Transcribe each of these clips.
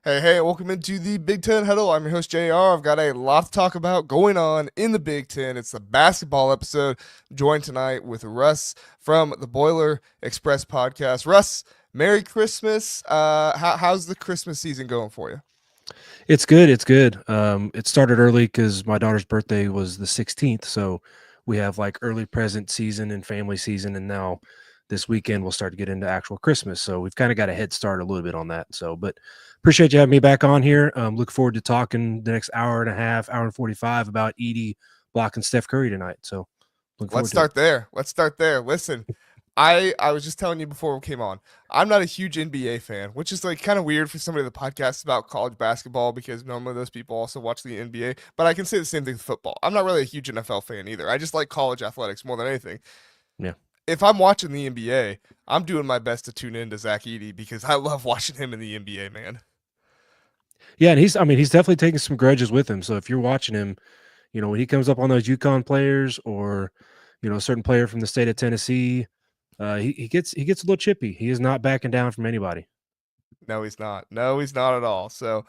Hey, welcome into the Big Ten Huddle. I'm your host, JR. I've got a lot to talk about going on in the Big Ten. It's the basketball episode. Joined tonight with Russ from the Boiler Express podcast. Russ, Merry Christmas. How's the Christmas season going for you? It's good. It's good. It started early because my daughter's birthday was the 16th. So we have like early present season and family season. And now this weekend we'll start to get into actual Christmas. So we've kind of got a head start a little bit on that. So, but appreciate you having me back on here. Look forward to talking the next hour and a half, hour and 45 about Edie blocking Steph Curry tonight. So look Let's forward to it. start there. Let's start there. Listen, I was just telling you before we came on. I'm not a huge NBA fan, which is like kind of weird for somebody that podcasts about college basketball because normally those people also watch the NBA. But I can say the same thing with football. I'm not really a huge NFL fan either. I just like college athletics more than anything. Yeah. If I'm watching the NBA, I'm doing my best to tune in to Zach Edey because I love watching him in the NBA, man. Yeah. And he's definitely taking some grudges with him. So if you're watching him, when he comes up on those UConn players or, a certain player from the state of Tennessee, he gets a little chippy. He is not backing down from anybody. No, he's not. No, he's not at all. So,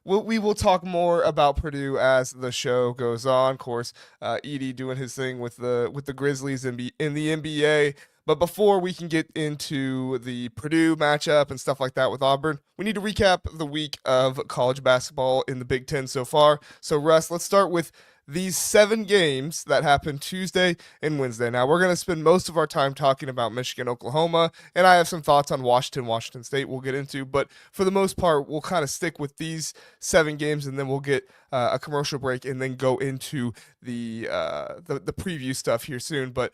we will talk more about Purdue as the show goes on. Of course, Edey doing his thing with the Grizzlies in the NBA. But before we can get into the Purdue matchup and stuff like that with Auburn, we need to recap the week of college basketball in the Big Ten so far. So, Russ, let's start with these 7 games that happened Tuesday and Wednesday. Now, we're going to spend most of our time talking about Michigan, Oklahoma, and I have some thoughts on Washington State we'll get into. But for the most part, we'll kind of stick with these 7 games, and then we'll get a commercial break and then go into the preview stuff here soon. But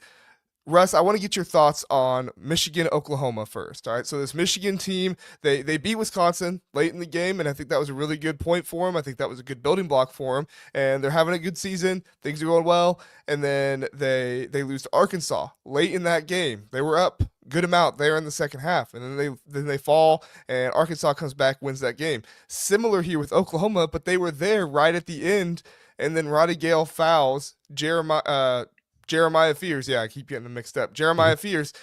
Russ, I want to get your thoughts on Michigan, Oklahoma first. All right, so this Michigan team, they beat Wisconsin late in the game, and I think that was a really good point for them. I think that was a good building block for them, and they're having a good season. Things are going well, and then they lose to Arkansas late in that game. They were up good amount there in the second half, and then they fall, and Arkansas comes back, wins that game. Similar here with Oklahoma, but they were there right at the end, and then Roddy Gale fouls Jeremiah Fears. Yeah, I keep getting them mixed up. Mhm. Jeremiah Fears,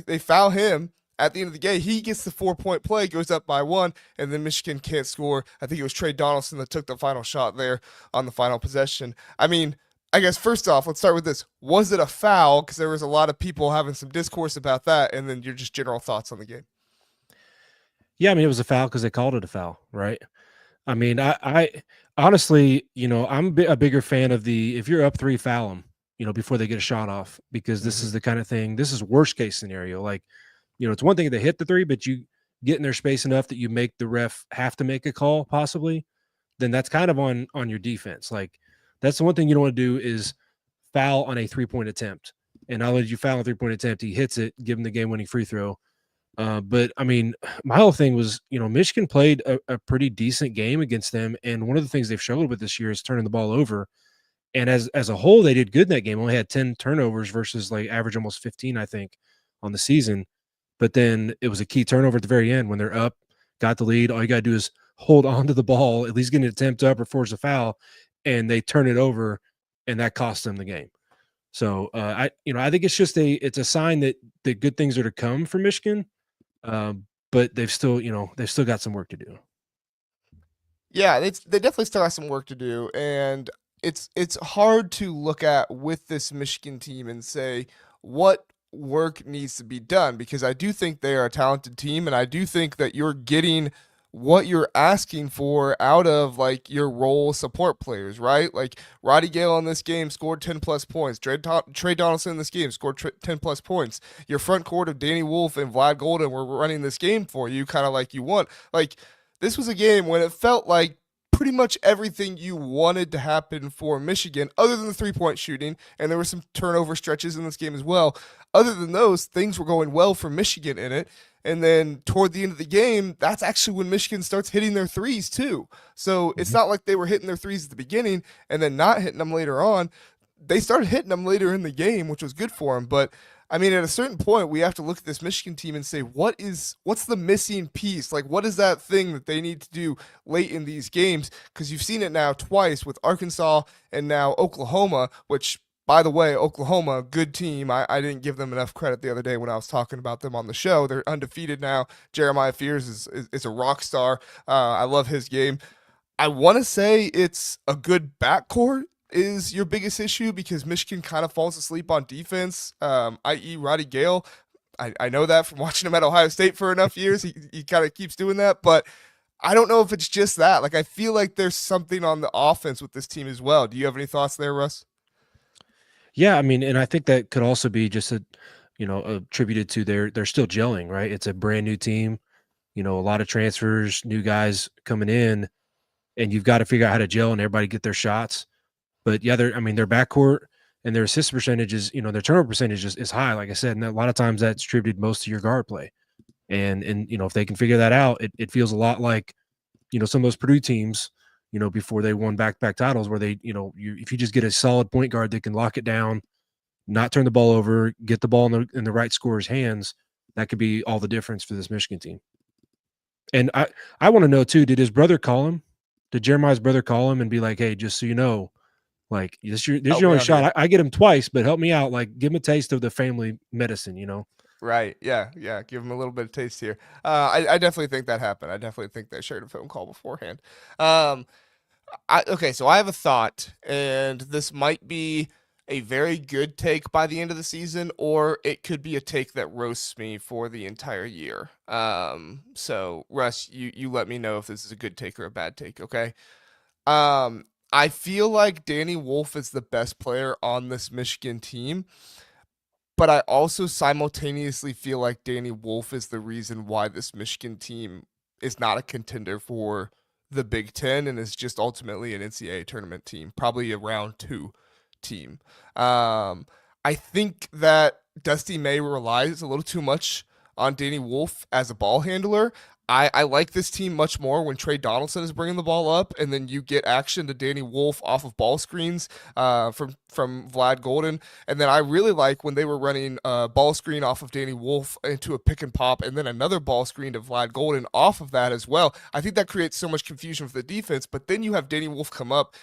they foul him at the end of the game. He gets the 4-point play, goes up by 1, and then Michigan can't score. I think it was Trey Donaldson that took the final shot there on the final possession. I mean, I guess first off, let's start with this. Was it a foul? Because there was a lot of people having some discourse about that, and then your just general thoughts on the game. Yeah, it was a foul because they called it a foul, right? I honestly, I'm a bigger fan of the if you're up 3, foul them, before they get a shot off, because this Mm-hmm. is the kind of thing. This is worst case scenario. Like, it's one thing if they hit the 3, but you get in their space enough that you make the ref have to make a call, possibly. Then that's kind of on your defense. Like, that's the one thing you don't want to do is foul on a 3-point attempt. And not only did you foul on a 3-point attempt, he hits it, give him the game winning free throw. But my whole thing was, Michigan played a pretty decent game against them, and one of the things they've struggled with this year is turning the ball over. And as a whole, they did good in that game. Only had 10 turnovers versus like average almost 15, I think, on the season. But then it was a key turnover at the very end when they're up, got the lead. All you got to do is hold on to the ball, at least get an attempt up or force a foul, and they turn it over, and that cost them the game. So I think it's a sign that good things are to come for Michigan. But they've still got some work to do. Yeah, they definitely still have some work to do, and it's hard to look at with this Michigan team and say what work needs to be done because I do think they are a talented team, and I do think that you're getting what you're asking for out of like your role support players, right? Like Roddy Gale in this game scored 10 plus points. Trey Donaldson in this game scored 10 plus points. Your front court of Danny Wolf and Vlad Golden were running this game for you, kind of like you want. Like this was a game when it felt like pretty much everything you wanted to happen for Michigan, other than the 3-point shooting, and there were some turnover stretches in this game as well. Other than those, things were going well for Michigan in it. And then toward the end of the game, that's actually when Michigan starts hitting their threes too. So it's Mhm. not like they were hitting their threes at the beginning and then not hitting them later on. They started hitting them later in the game, which was good for them. But I mean, at a certain point, we have to look at this Michigan team and say, what's the missing piece? Like, what is that thing that they need to do late in these games? Because you've seen it now twice with Arkansas and now Oklahoma, which By the way, Oklahoma, good team. I didn't give them enough credit the other day when I was talking about them on the show. They're undefeated now. Jeremiah Fears is a rock star. I love his game. I want to say it's a good backcourt is your biggest issue because Michigan kind of falls asleep on defense, i.e. Roddy Gale. I know that from watching him at Ohio State for enough years. He kind of keeps doing that, but I don't know if it's just that. Like, I feel like there's something on the offense with this team as well. Do you have any thoughts there, Russ? Yeah, I mean, and I think that could also be just attributed to they're still gelling, right? It's a brand new team, a lot of transfers, new guys coming in, and you've got to figure out how to gel and everybody get their shots. But yeah, their backcourt and their assist percentage is, their turnover percentage is high, like I said, and a lot of times that's attributed most to your guard play. And if they can figure that out, it feels a lot like, some of those Purdue teams, before they won back-to-back titles where they, if you just get a solid point guard that can lock it down, not turn the ball over, get the ball in the right scorer's hands, that could be all the difference for this Michigan team. And I want to know too, did his brother call him? Did Jeremiah's brother call him and be like, hey, just so you know, like this your only shot. I get him twice, but help me out. Like give him a taste of the family medicine. Right. Yeah. Yeah. Give him a little bit of taste here. I definitely think that happened. I definitely think they shared a phone call beforehand. Okay. So I have a thought, and this might be a very good take by the end of the season, or it could be a take that roasts me for the entire year. So Russ, you let me know if this is a good take or a bad take. Okay. I feel like Danny Wolf is the best player on this Michigan team, but I also simultaneously feel like Danny Wolf is the reason why this Michigan team is not a contender for the Big Ten and is just ultimately an NCAA tournament team, probably a round two team. I think that Dusty May relies a little too much on Danny Wolf as a ball handler. I like this team much more when Trey Donaldson is bringing the ball up, and then you get action to Danny Wolf off of ball screens from Vlad Golden, and then I really like when they were running a ball screen off of Danny Wolf into a pick and pop, and then another ball screen to Vlad Golden off of that as well. I think that creates so much confusion for the defense, but then you have Danny Wolf come up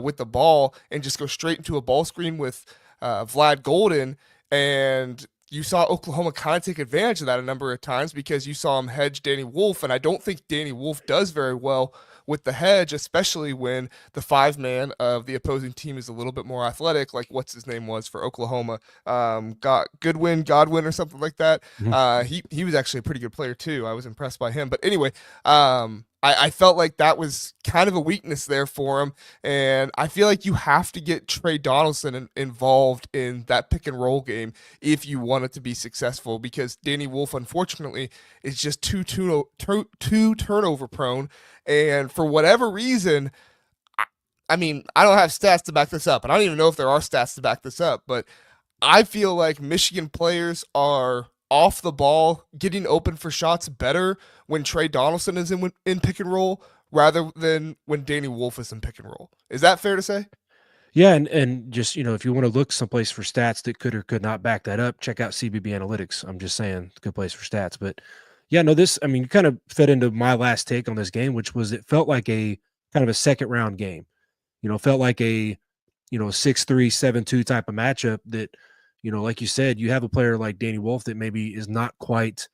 with the ball and just go straight into a ball screen with Vlad Golden, and you saw Oklahoma kind of take advantage of that a number of times because you saw him hedge Danny Wolf, and I don't think Danny Wolf does very well with the hedge, especially when the five-man of the opposing team is a little bit more athletic, like what's his name was for Oklahoma, Godwin or something like that. Mhm. He was actually a pretty good player too. I was impressed by him. But anyway, I felt like that was kind of a weakness there for him, and I feel like you have to get Trey Donaldson involved in that pick and roll game if you want it to be successful, because Danny Wolf, unfortunately, is just too turnover prone, and for whatever reason, I mean, I don't have stats to back this up, and I don't even know if there are stats to back this up, but I feel like Michigan players are off the ball, getting open for shots better when Trey Donaldson is in pick and roll rather than when Danny Wolf is in pick and roll. Is that fair to say? Yeah, and just if you want to look someplace for stats that could or could not back that up, check out CBB Analytics. I'm just saying, it's a good place for stats. But yeah, no, you kind of fed into my last take on this game, which was it felt like a kind of a second round game. Felt like a 6-3, 7-2 type of matchup that, like you said, you have a player like Danny Wolf that maybe is not quite,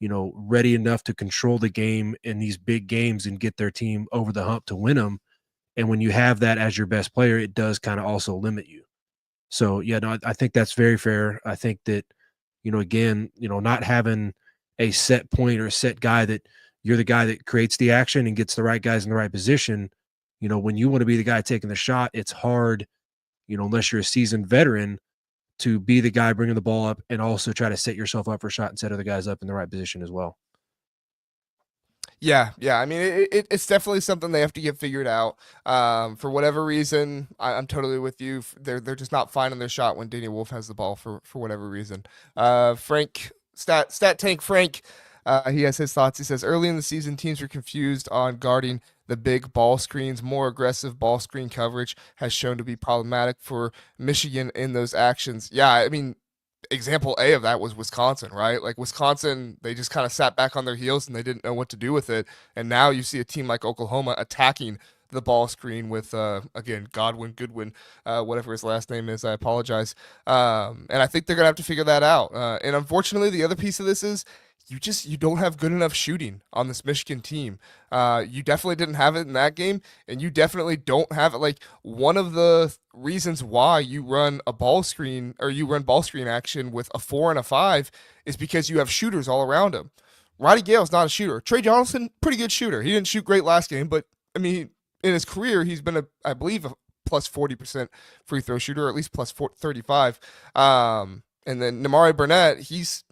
ready enough to control the game in these big games and get their team over the hump to win them. And when you have that as your best player, it does kind of also limit you. So yeah, no, I think that's very fair. I think that, again, not having a set point or a set guy that you're the guy that creates the action and gets the right guys in the right position. When you want to be the guy taking the shot, it's hard, unless you're a seasoned veteran, to be the guy bringing the ball up and also try to set yourself up for a shot and set other guys up in the right position as well. Yeah, yeah. I mean, it's definitely something they have to get figured out. For whatever reason, I'm totally with you. They're just not finding their shot when Danny Wolf has the ball for whatever reason. Frank stat tank Frank. He has his thoughts. He says early in the season, teams were confused on guarding the big ball screens. More aggressive ball screen coverage has shown to be problematic for Michigan in those actions. Yeah, I mean, example A of that was Wisconsin, right? Like Wisconsin, they just kind of sat back on their heels and they didn't know what to do with it. And now you see a team like Oklahoma attacking the ball screen with again Goodwin, whatever his last name is. I apologize. And I think they're gonna have to figure that out. And unfortunately, the other piece of this is you don't have good enough shooting on this Michigan team. You definitely didn't have it in that game, and you definitely don't have it. Like one of the reasons why you run a ball screen or you run ball screen action with a 4 and a 5 is because you have shooters all around him. Roddy Gale's not a shooter. Trey Johnson, pretty good shooter. He didn't shoot great last game, but I mean, in his career, he's been I believe, a plus 40% free throw shooter, or at least plus 35. And then Nimari Burnett, he's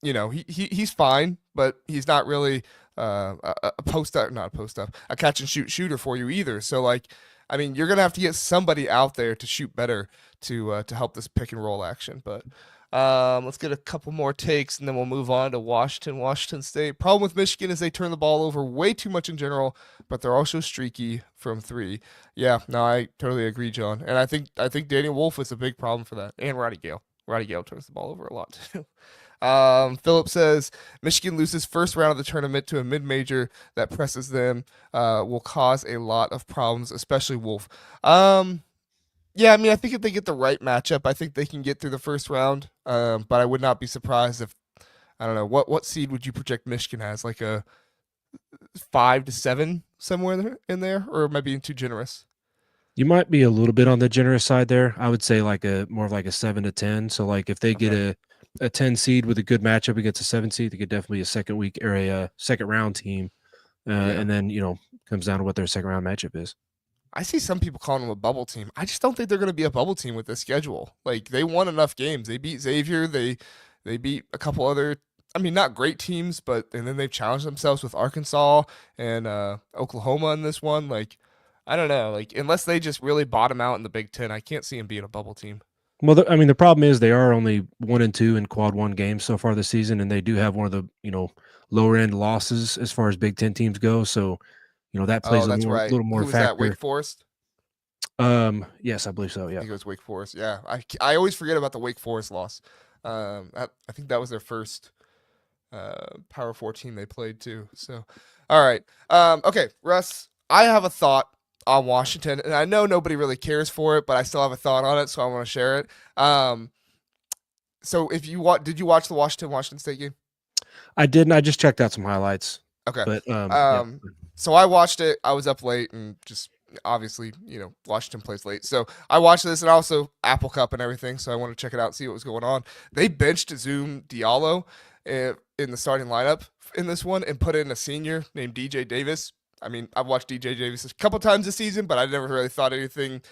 he's fine, but he's not really a post up, not a post up, a catch and shoot shooter for you either. So like, I mean, you're gonna have to get somebody out there to shoot better to help this pick and roll action. But let's get a couple more takes and then we'll move on to Washington State. Problem with Michigan is they turn the ball over way too much in general, but they're also streaky from three. Yeah, no, I totally agree, John. And I think Daniel Wolf is a big problem for that, and Roddy Gale. Roddy Gale turns the ball over a lot too. Philip says Michigan loses first round of the tournament to a mid-major that presses them, will cause a lot of problems, especially Wolf. Yeah, I mean, I think if they get the right matchup, I think they can get through the first round. But I would not be surprised if, I don't know, what seed would you project Michigan as? Like a 5 to 7 somewhere in there, or am I being too generous? You might be a little bit on the generous side there. I would say like more of like a 7 to 10. So like if they get a 10 seed with a good matchup against a 7 seed, they could definitely be a second week or a second round team. And then, comes down to what their second round matchup is. I see some people calling them a bubble team. I just don't think they're going to be a bubble team with this schedule. Like they won enough games. They beat Xavier. They beat a couple other, I mean, not great teams, and then they've challenged themselves with Arkansas and Oklahoma in this one. Like, I don't know. Like, unless they just really bottom out in the Big Ten, I can't see them being a bubble team. Well, the problem is they are only 1-2 in quad one games so far this season, and they do have one of the lower end losses as far as Big Ten teams go. So, that plays a little more Who was factor. that, Wake Forest? Yes, I believe so. Yeah, I think it was Wake Forest. Yeah, I always forget about the Wake Forest loss. I think that was their first Power 4 team they played too. So, all right. Okay, Russ, I have a thought on Washington, and I know nobody really cares for it, but I still have a thought on it, so I want to share it. So, did you watch the Washington State game? I didn't. I just checked out some highlights. Okay. But yeah. So I watched it. I was up late and just obviously, Washington plays late. So I watched this and also Apple Cup and everything. So I wanted to check it out and see what was going on. They benched Zoom Diallo in the starting lineup in this one and put in a senior named DJ Davis. I mean, I've watched DJ Davis a couple times this season, but I never really thought anything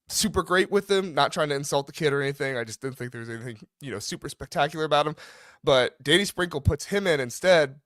super great with him. Not trying to insult the kid or anything. I just didn't think there was anything, super spectacular about him. But Danny Sprinkle puts him in instead.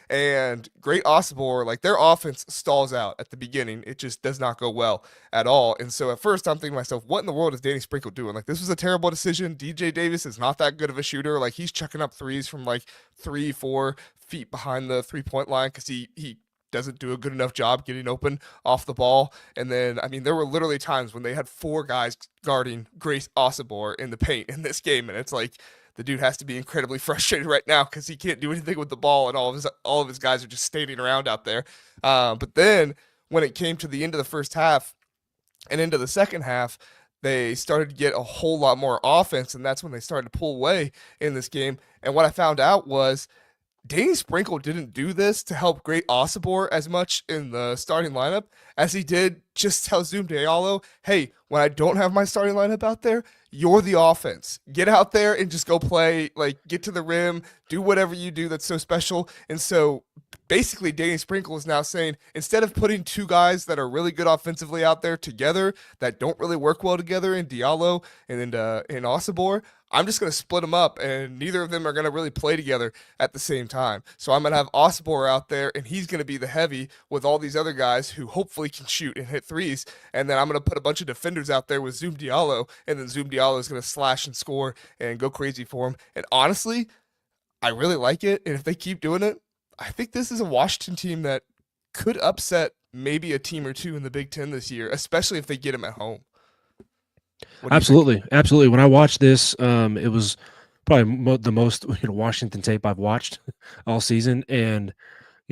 And Great Osibor, like their offense stalls out at the beginning. It just does not go well at all. And so at first I'm thinking to myself, what in the world is Danny Sprinkle doing? Like this was a terrible decision. DJ Davis is not that good of a shooter. Like he's chucking up threes from like 3-4 feet behind the 3-point line because he doesn't do a good enough job getting open off the ball. And then, I mean, there were literally times when they had 4 guys guarding Great Osibor in the paint in this game. And it's like, the dude has to be incredibly frustrated right now because he can't do anything with the ball, and all of his guys are just standing around out there. But then when it came to the end of the first half and into the second half, they started to get a whole lot more offense, and that's when they started to pull away in this game. And what I found out was Danny Sprinkle didn't do this to help Great Osibor as much in the starting lineup as he did just tell Zoom Diallo, hey, when I don't have my starting lineup out there, you're the offense. Get out there and just go play, like get to the rim, do whatever you do that's so special. And so basically Danny Sprinkle is now saying, instead of putting 2 guys that are really good offensively out there together that don't really work well together in Diallo and in Osibor, I'm just going to split them up, and neither of them are going to really play together at the same time. So I'm going to have Osibor out there, and he's going to be the heavy with all these other guys who hopefully can shoot and hit threes. And then I'm going to put a bunch of defenders out there with Zoom Diallo, and then Zoom Diallo is going to slash and score and go crazy for him. And honestly, I really like it. And if they keep doing it, I think this is a Washington team that could upset maybe a team or two in the Big Ten this year, especially if they get them at home. Absolutely. When I watched this, it was probably the most Washington tape I've watched all season, and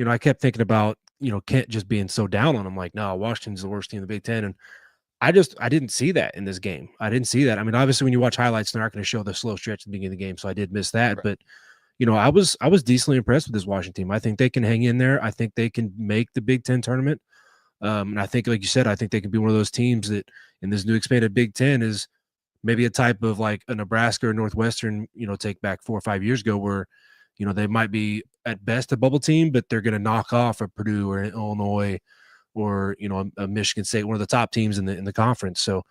I kept thinking about Kent just being so down on them, like, no, Washington's the worst team in the Big Ten. And I didn't see that in this game. I didn't see that. I mean, obviously, when you watch highlights, they're not going to show the slow stretch at the beginning of the game, so I did miss that. Right. But I was decently impressed with this Washington team. I think they can hang in there. I think they can make the Big Ten tournament. And I think, like you said, I think they can be one of those teams that in this new expanded Big Ten is maybe a type of like a Nebraska or Northwestern, take back 4 or 5 years ago, where they might be at best a bubble team, but they're going to knock off a Purdue or an Illinois or a Michigan State, one of the top teams in the conference. So,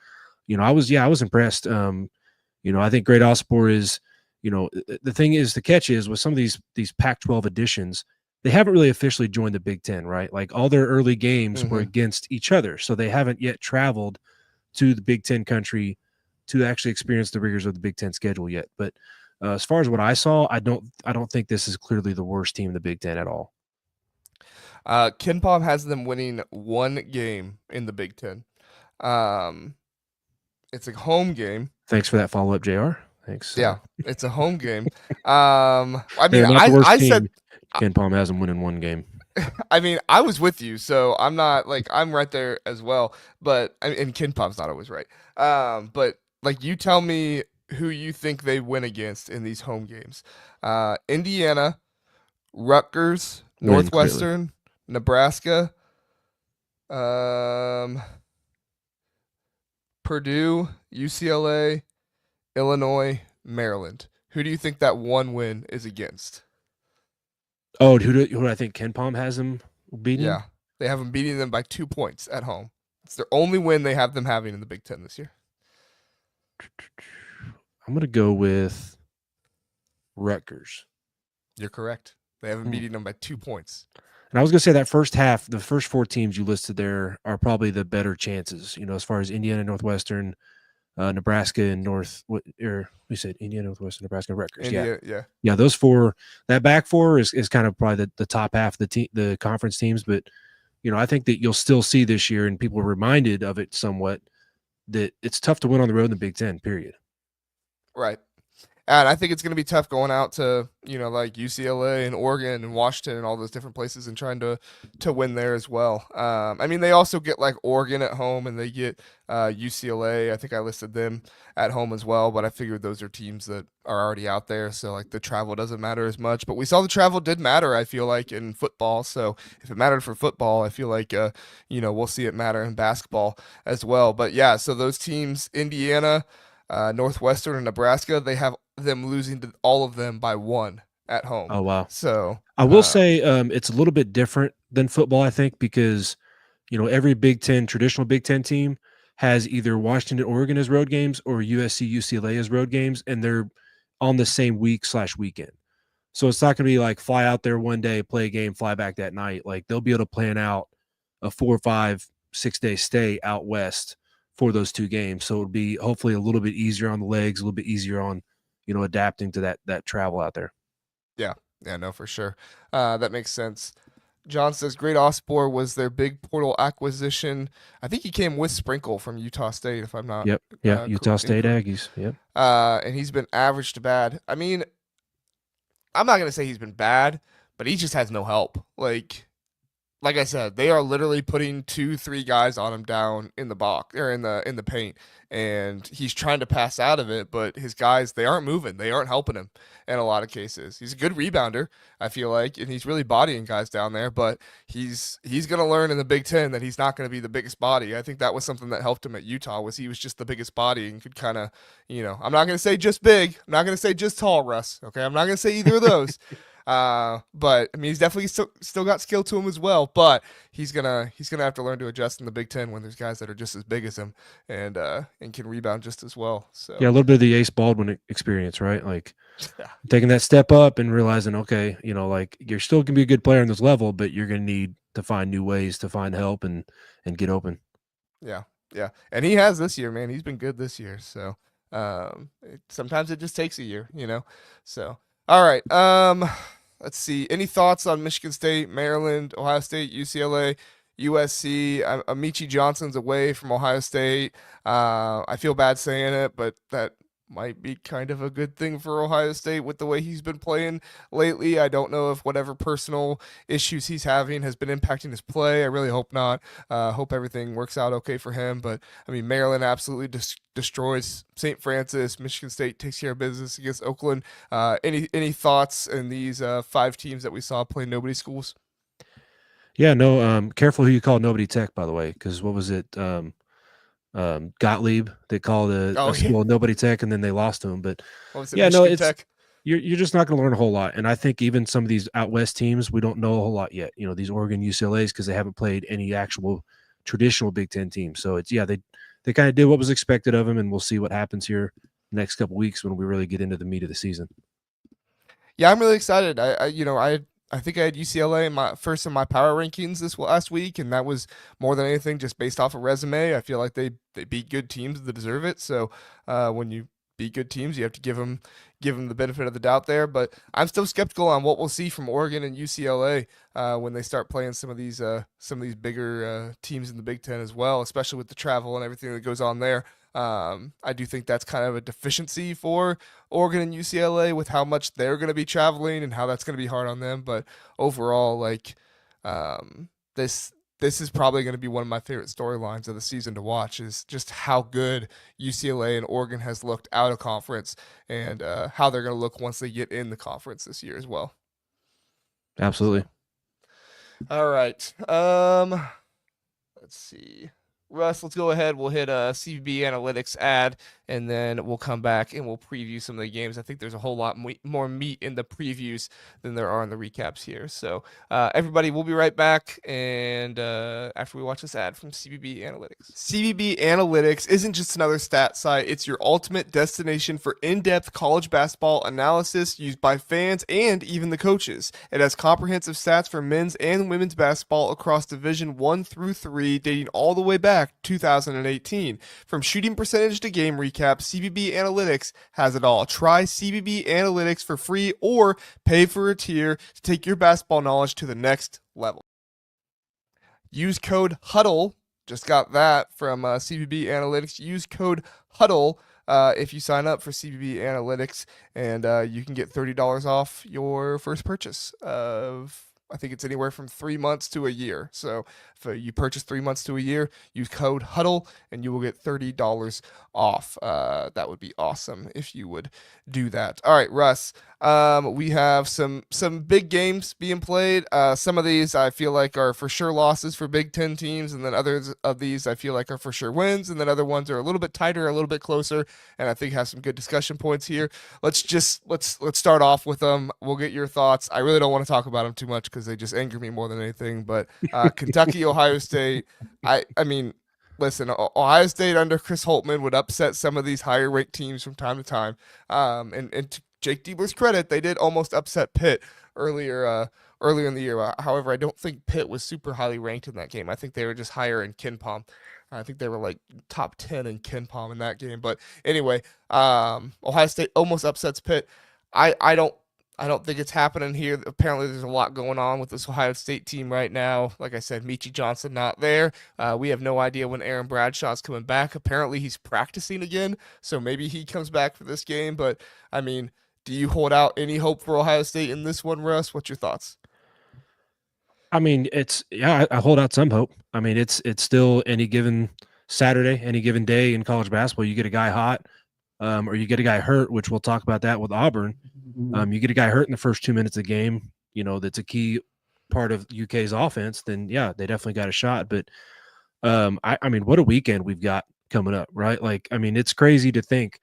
I was impressed. I think Great Ospor is, the thing is, the catch is with some of these Pac-12 editions, they haven't really officially joined the Big Ten, right? Like all their early games were against each other, so they haven't yet traveled to the Big Ten country to actually experience the rigors of the Big Ten schedule yet. But as far as what I saw, I don't think this is clearly the worst team in the Big Ten at all. Ken Pom has them winning one game in the Big Ten. It's a home game. Thanks for that follow-up, JR. Thanks. Yeah, it's a home game. I mean, I said Ken Pom has them winning one game. I mean, I was with you, so I'm not like I'm right there as well. But and Ken Pom's not always right. But like you tell me who you think they win against in these home games. Indiana, Rutgers, Northwestern, Nebraska, Purdue, UCLA, Illinois, Maryland. Who do you think that one win is against? Oh, who do I think Ken Pom has them beating? Yeah, they have them beating them by 2 points at home. It's their only win they have them having in the Big Ten this year. I'm going to go with Rutgers. You're correct. They have them beating them by 2 points. And I was going to say that first half, the first 4 teams you listed there are probably the better chances, as far as Indiana, Northwestern, Nebraska, and we said Indiana, Northwestern, Nebraska, and Rutgers. Yeah. Those 4, that back 4 is kind of probably the top half of the conference teams. But, I think that you'll still see this year, and people are reminded of it somewhat, that it's tough to win on the road in the Big Ten, period. Right. And I think it's going to be tough going out to, like UCLA and Oregon and Washington and all those different places and trying to win there as well. I mean, they also get like Oregon at home and they get UCLA. I think I listed them at home as well, but I figured those are teams that are already out there. So like the travel doesn't matter as much, but we saw the travel did matter, I feel like, in football. So if it mattered for football, I feel like, we'll see it matter in basketball as well. But yeah, so those teams, Indiana, Northwestern, and Nebraska, they have them losing to all of them by 1 at home. Oh, wow. So I will say it's a little bit different than football, I think, because, every traditional Big Ten team has either Washington, Oregon as road games or USC, UCLA as road games, and they're on the same week/weekend. So it's not going to be like fly out there one day, play a game, fly back that night. Like they'll be able to plan out a 4, 5, 6 day stay out west for those 2 games. So it'll be hopefully a little bit easier on the legs, a little bit easier on, adapting to that travel out there. Yeah, no, for sure. That makes sense. John says Great Ospor was their big portal acquisition. I think he came with Sprinkle from Utah State, if I'm not. Yep. Yeah. Utah State Aggies. Yep. And he's been average to bad. I mean, I'm not gonna say he's been bad, but he just has no help. Like I said, they are literally putting 2, 3 guys on him down in the box or in the paint, and he's trying to pass out of it, but his guys, they aren't moving, they aren't helping him in a lot of cases. He's a good rebounder, I feel like, and he's really bodying guys down there, but he's gonna learn in the Big Ten that he's not gonna be the biggest body. I think that was something that helped him at Utah, was he was just the biggest body and could kind of, I'm not gonna say just big, I'm not gonna say just tall, Russ. Okay, I'm not gonna say either of those. But I mean, he's definitely still got skill to him as well. But he's gonna have to learn to adjust in the Big Ten when there's guys that are just as big as him and can rebound just as well. So yeah, a little bit of the Ace Baldwin experience, right? Like taking that step up and realizing, okay, like you're still gonna be a good player on this level, but you're gonna need to find new ways to find help and get open. Yeah, and he has this year, man. He's been good this year. So sometimes it just takes a year, So all right. Let's see. Any thoughts on Michigan State, Maryland, Ohio State, UCLA, USC? Amici Johnson's away from Ohio State. I feel bad saying it, but that might be kind of a good thing for Ohio State with the way he's been playing lately. I don't know if whatever personal issues he's having has been impacting his play. I really hope not. Hope everything works out okay for him. But I mean, Maryland absolutely destroys St. Francis. Michigan State takes care of business against Oakland. Any thoughts in these 5 teams that we saw play nobody schools? Yeah, no. Careful who you call nobody tech, by the way, because what was it? Gottlieb. They called Oh a yeah, school nobody tech, and then they lost to him. But what was it? yeah, no, Michigan it's Tech. you're just not going to learn a whole lot. And I think even some of these out west teams, we don't know a whole lot yet. You know, these Oregon UCLA's because they haven't played any actual traditional Big Ten teams. So it's they kind of did what was expected of them, and we'll see what happens here next couple weeks when we really get into the meat of the season. Yeah, I'm really excited. I think I had UCLA in my first in my power rankings this last week, and that was more than anything just based off of resume. I feel like they beat good teams that deserve it. So when you beat good teams, you have to give them the benefit of the doubt there. But I'm still skeptical on what we'll see from Oregon and UCLA when they start playing some of these bigger teams in the Big Ten as well, especially with the travel and everything that goes on there. I do think that's kind of a deficiency for Oregon and UCLA with how much they're going to be traveling and how that's going to be hard on them. But overall, like this this is probably going to be one of my favorite storylines of the season to watch is just how good UCLA and Oregon has looked out of conference and how they're going to look once they get in the conference this year as well. Absolutely. So, all right. Let's see. Russ, let's go ahead. We'll hit a CBB Analytics ad, and then we'll come back and we'll preview some of the games. I think there's a whole lot more meat in the previews than there are in the recaps here. So, everybody, we'll be right back, and after we watch this ad from CBB Analytics. CBB Analytics isn't just another stat site. It's your ultimate destination for in-depth college basketball analysis used by fans and even the coaches. It has comprehensive stats for men's and women's basketball across Division 1 through 3, dating all the way back 2018. From shooting percentage to game recap, CBB Analytics has it all. Try CBB Analytics for free or pay for a tier to take your basketball knowledge to the next level. Use code HUDDLE. Just got that from CBB Analytics. Use code HUDDLE if you sign up for CBB Analytics, and you can get $30 off your first purchase of, I think it's anywhere from 3 months to a year. So if you purchase 3 months to a year, use code HUDDLE and you will get $30 off. That would be awesome if you would do that. All right, Russ. We have some big games being played. Some of these I feel like are for sure losses for Big Ten teams, and then others of these I feel like are for sure wins, and then other ones are a little bit tighter, a little bit closer, and I think have some good discussion points here. Let's start off with them. We'll get your thoughts. I really don't want to talk about them too much because they just anger me more than anything. But Kentucky, Ohio State. I mean, listen, Ohio State under Chris Holtmann would upset some of these higher ranked teams from time to time. And to Jake Diebler's credit, they did almost upset Pitt earlier in the year. However, I don't think Pitt was super highly ranked in that game. I think they were just higher in KenPom. I think they were like top 10 in KenPom in that game. But anyway, Ohio State almost upsets Pitt. I don't think it's happening here. Apparently, there's a lot going on with this Ohio State team right now. Like I said, Michi Johnson not there. We have no idea when Aaron Bradshaw's coming back. Apparently, he's practicing again, so maybe he comes back for this game. But I mean, do you hold out any hope for Ohio State in this one, Russ? What's your thoughts? I mean, I hold out some hope. I mean, it's still any given Saturday, any given day in college basketball, you get a guy hot, or you get a guy hurt, which we'll talk about that with Auburn. You get a guy hurt in the first 2 minutes of the game, that's a key part of UK's offense, then yeah, they definitely got a shot. But I mean, what a weekend we've got coming up, right? Like, I mean, it's crazy to think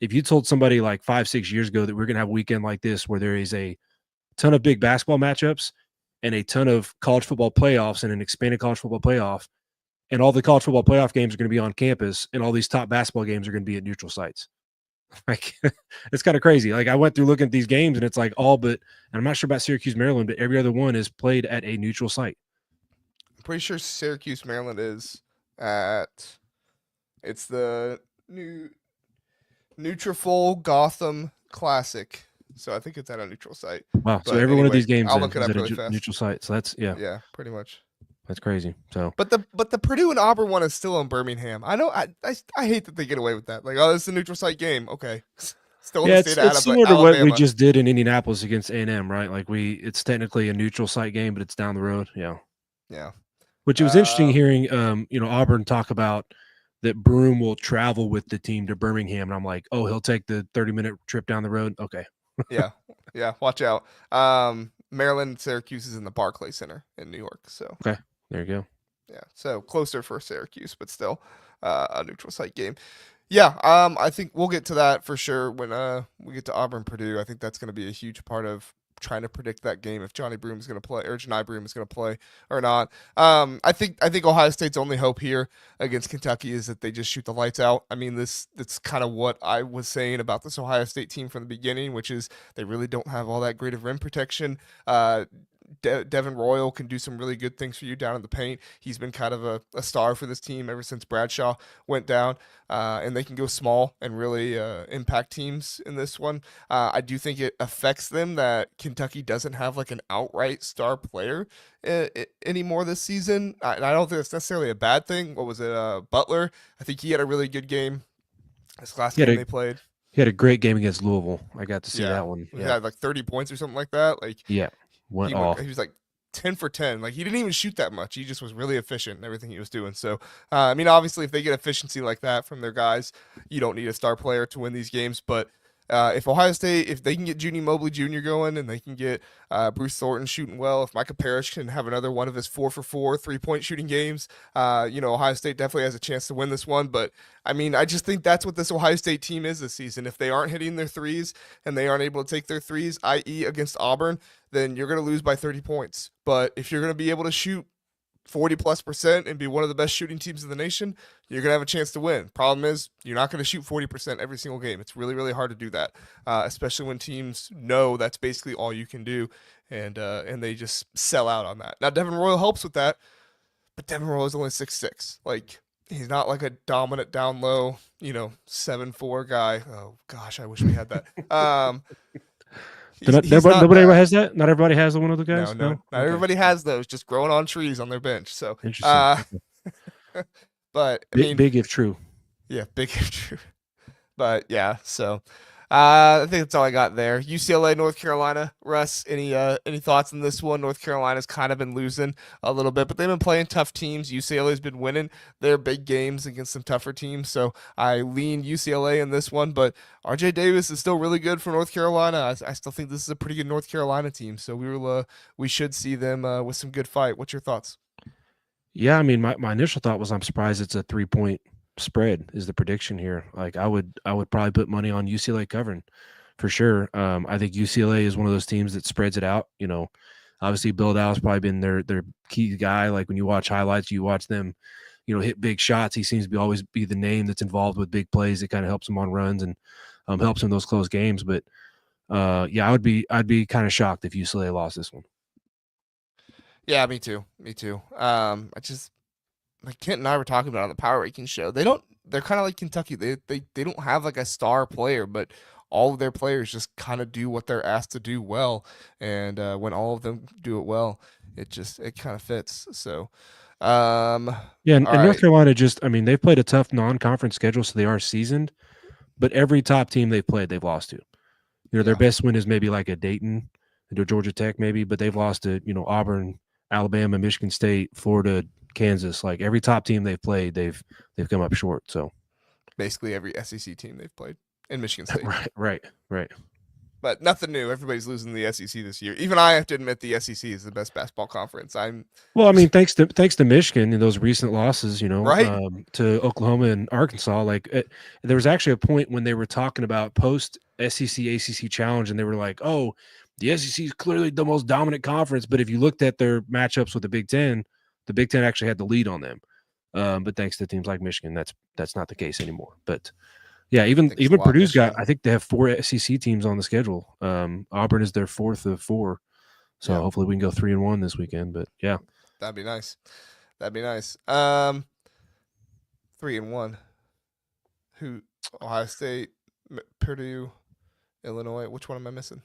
if you told somebody like 5-6 years ago that we're gonna have a weekend like this where there is a ton of big basketball matchups and a ton of college football playoffs and an expanded college football playoff, and all the college football playoff games are going to be on campus, and all these top basketball games are going to be at neutral sites. Like, it's kind of crazy. Like, I went through looking at these games, and it's like all but, and I'm not sure about Syracuse, Maryland, but every other one is played at a neutral site. I'm pretty sure Syracuse, Maryland is at. It's the new Nutrafol Gotham Classic. So I think it's at a neutral site. Wow. So But every one of anyway, these games I'll look it is up at really a fast. neutral site. So that's, yeah. Yeah, pretty much. That's crazy. So, But the Purdue and Auburn one is still in Birmingham. I know. I hate that they get away with that. Like, oh, this is a neutral site game. Okay, still in yeah, the it's state of similar to what we Alabama. just did in Indianapolis against A&M, right? Like it's technically a neutral site game, but it's down the road. Yeah. Yeah. Which it was interesting hearing, Auburn talk about that Broom will travel with the team to Birmingham, and I'm like, oh, he'll take the 30-minute trip down the road. Okay. Yeah. Yeah. Watch out. Maryland, Syracuse is in the Barclays Center in New York. So Okay, there you go. yeah. So closer for Syracuse, but still a neutral site game. Yeah. I think we'll get to that for sure when we get to Auburn Purdue. I think that's going to be a huge part of trying to predict that game if Johnny Broom is going to play or Janai Broom is going to play or not. I think Ohio State's only hope here against Kentucky is that they just shoot the lights out. I mean, that's kind of what I was saying about this Ohio State team from the beginning, which is they really don't have all that great of rim protection. Devin Royal can do some really good things for you down in the paint. He's been kind of a star for this team ever since Bradshaw went down, and they can go small and really impact teams in this one. I do think it affects them that Kentucky doesn't have like an outright star player anymore this season. And I don't think it's necessarily a bad thing. What was it, Butler? I think he had a really good game this last game they played. He had a great game against Louisville. I got to see that one. He had like 30 points or something like that. Like went off. He was like 10 for 10. Like he didn't even shoot that much. He just was really efficient in everything he was doing. So, I mean, obviously, if they get efficiency like that from their guys, you don't need a star player to win these games. But if Ohio State, if they can get Junie Mobley Jr. going and they can get Bruce Thornton shooting well, if Micah Parrish can have another one of his 4-for-4 3-point shooting games, Ohio State definitely has a chance to win this one. But I mean, I just think that's what this Ohio State team is this season. If they aren't hitting their threes and they aren't able to take their threes, i.e., against Auburn, then you're going to lose by 30 points. But if you're going to be able to shoot 40+% and be one of the best shooting teams in the nation, you're going to have a chance to win. Problem is, you're not going to shoot 40% every single game. It's really, really hard to do that, especially when teams know that's basically all you can do, and they just sell out on that. Now, Devin Royal helps with that, but Devin Royal is only 6'6". Like, he's not like a dominant down low, 7'4" guy. Oh, gosh, I wish we had that. Nobody has that. Not everybody has one of the guys. No, not everybody has those. Just growing on trees on their bench. So interesting. But I mean, big if true. Yeah, big if true. But yeah, so I think that's all I got there. UCLA, North Carolina. Russ, any thoughts on this one? North Carolina's kind of been losing a little bit, but they've been playing tough teams. UCLA's been winning their big games against some tougher teams, so I lean UCLA in this one. But RJ Davis is still really good for North Carolina. I still think this is a pretty good North Carolina team, so we should see them with some good fight. What's your thoughts? Yeah, I mean, my initial thought was I'm surprised it's a 3-point spread is the prediction here. Like I would probably put money on UCLA covering for sure. I think UCLA is one of those teams that spreads it out. Obviously Bill Dow's probably been their key guy. Like when you watch highlights, you watch them, hit big shots. He seems to always be the name that's involved with big plays. It kind of helps him on runs and helps him in those close games. But I'd be kind of shocked if UCLA lost this one. Yeah, me too. Like Kent and I were talking about on the Power Ranking show. They're kind of like Kentucky. They don't have like a star player, but all of their players just kind of do what they're asked to do well. And when all of them do it well, it kind of fits. So, and North Carolina they've played a tough non-conference schedule, so they are seasoned. But every top team they've played, they've lost to. Their best win is maybe like a Dayton, to Georgia Tech maybe, but they've lost to Auburn, Alabama, Michigan State, Florida, Kansas. Like every top team they've played, they've come up short. So basically every SEC team they've played in Michigan State. Right. But nothing new. Everybody's losing the SEC this year. Even I have to admit the SEC is the best basketball conference. Thanks to Michigan and those recent losses, right? To Oklahoma and Arkansas. Like there was actually a point when they were talking about post SEC ACC challenge, and they were like, "Oh, the SEC is clearly the most dominant conference." But if you looked at their matchups with the Big Ten actually had the lead on them. But thanks to teams like Michigan, that's not the case anymore. But yeah, even Purdue's I think they have 4 SEC teams on the schedule. Auburn is their 4th of 4. So hopefully we can go 3-1 this weekend. But yeah. That'd be nice. 3-1. Who? Ohio State, Purdue, Illinois. Which one am I missing?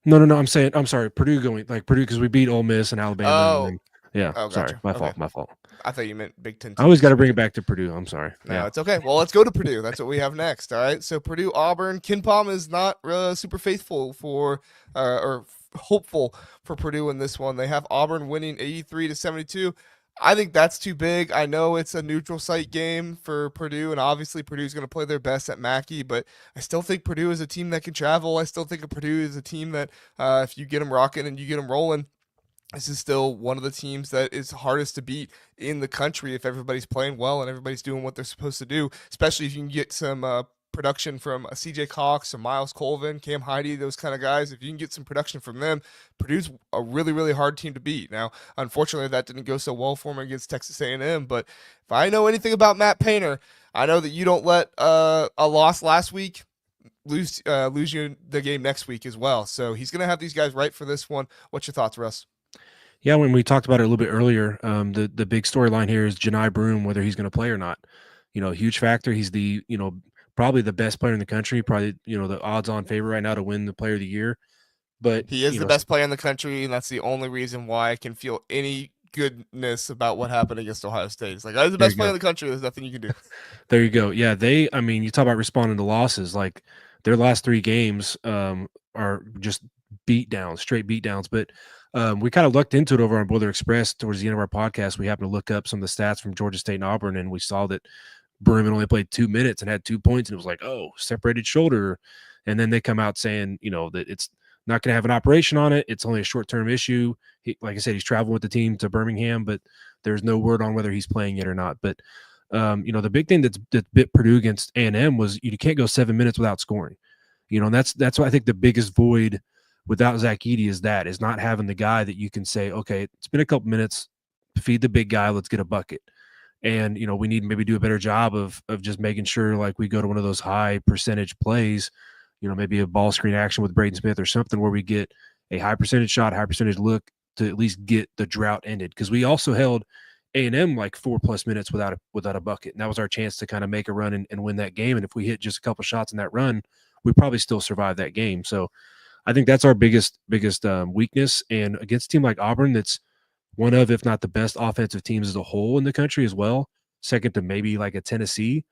No. I'm sorry. Purdue going like Purdue because we beat Ole Miss and Alabama. Oh, Yeah, Oh, sorry, gotcha. my Okay. fault, my fault. I thought you meant Big Ten I always got teams. to bring Okay. it back to Purdue. I'm sorry. No, Yeah, it's okay. Well, let's go to Purdue. That's what we have next. All right. So Purdue, Auburn. Ken Palm is not super faithful for or hopeful for Purdue in this one. They have Auburn winning 83-72. I think that's too big. I know it's a neutral site game for Purdue, and obviously Purdue's going to play their best at Mackey, but I still think Purdue is a team that can travel. I still think Purdue is a team that if you get them rocking and you get them rolling, this is still one of the teams that is hardest to beat in the country if everybody's playing well and everybody's doing what they're supposed to do, especially if you can get some production from CJ Cox or Miles Colvin, Cam Heide, those kind of guys. If you can get some production from them, Purdue's a really, really hard team to beat. Now, unfortunately, that didn't go so well for them against Texas A&M, but if I know anything about Matt Painter, I know that you don't let a loss last week lose you the game next week as well. So he's going to have these guys right for this one. What's your thoughts, Russ? yeah. When we talked about it a little bit earlier, the big storyline here is Janai Broome, whether he's going to play or not. Huge factor. He's the probably the best player in the country. Probably the odds-on favorite right now to win the Player of the Year. But He is the best player in the country, and that's the only reason why I can feel any goodness about what happened against Ohio State. It's like, I was the there best you player in go. the country. There's nothing you can do. There you go. Yeah, I mean, you talk about responding to losses. Like their last 3 games are just beat downs, straight beat downs. But we kind of looked into it over on Boiler Express towards the end of our podcast. We happened to look up some of the stats from Georgia State and Auburn, and we saw that Berman only played 2 minutes and had 2 points, and it was like, oh, separated shoulder. And then they come out saying, that it's not going to have an operation on it. It's only a short-term issue. Like I said, he's traveling with the team to Birmingham, but there's no word on whether he's playing yet or not. But the big thing that bit Purdue against A&M was you can't go 7 minutes without scoring. And that's why I think the biggest void without Zach Edey is not having the guy that you can say, okay, it's been a couple minutes, feed the big guy, let's get a bucket. And we need to maybe do a better job of just making sure like we go to one of those high percentage plays, maybe a ball screen action with Braden Smith or something where we get a high percentage shot, high percentage look to at least get the drought ended. Because we also held A&M like 4+ minutes without a bucket, and that was our chance to kind of make a run and win that game. And if we hit just a couple shots in that run, we probably still survive that game. So I think that's our biggest weakness. And against a team like Auburn, that's one of, if not the best offensive teams as a whole in the country as well, second to maybe like a Tennessee,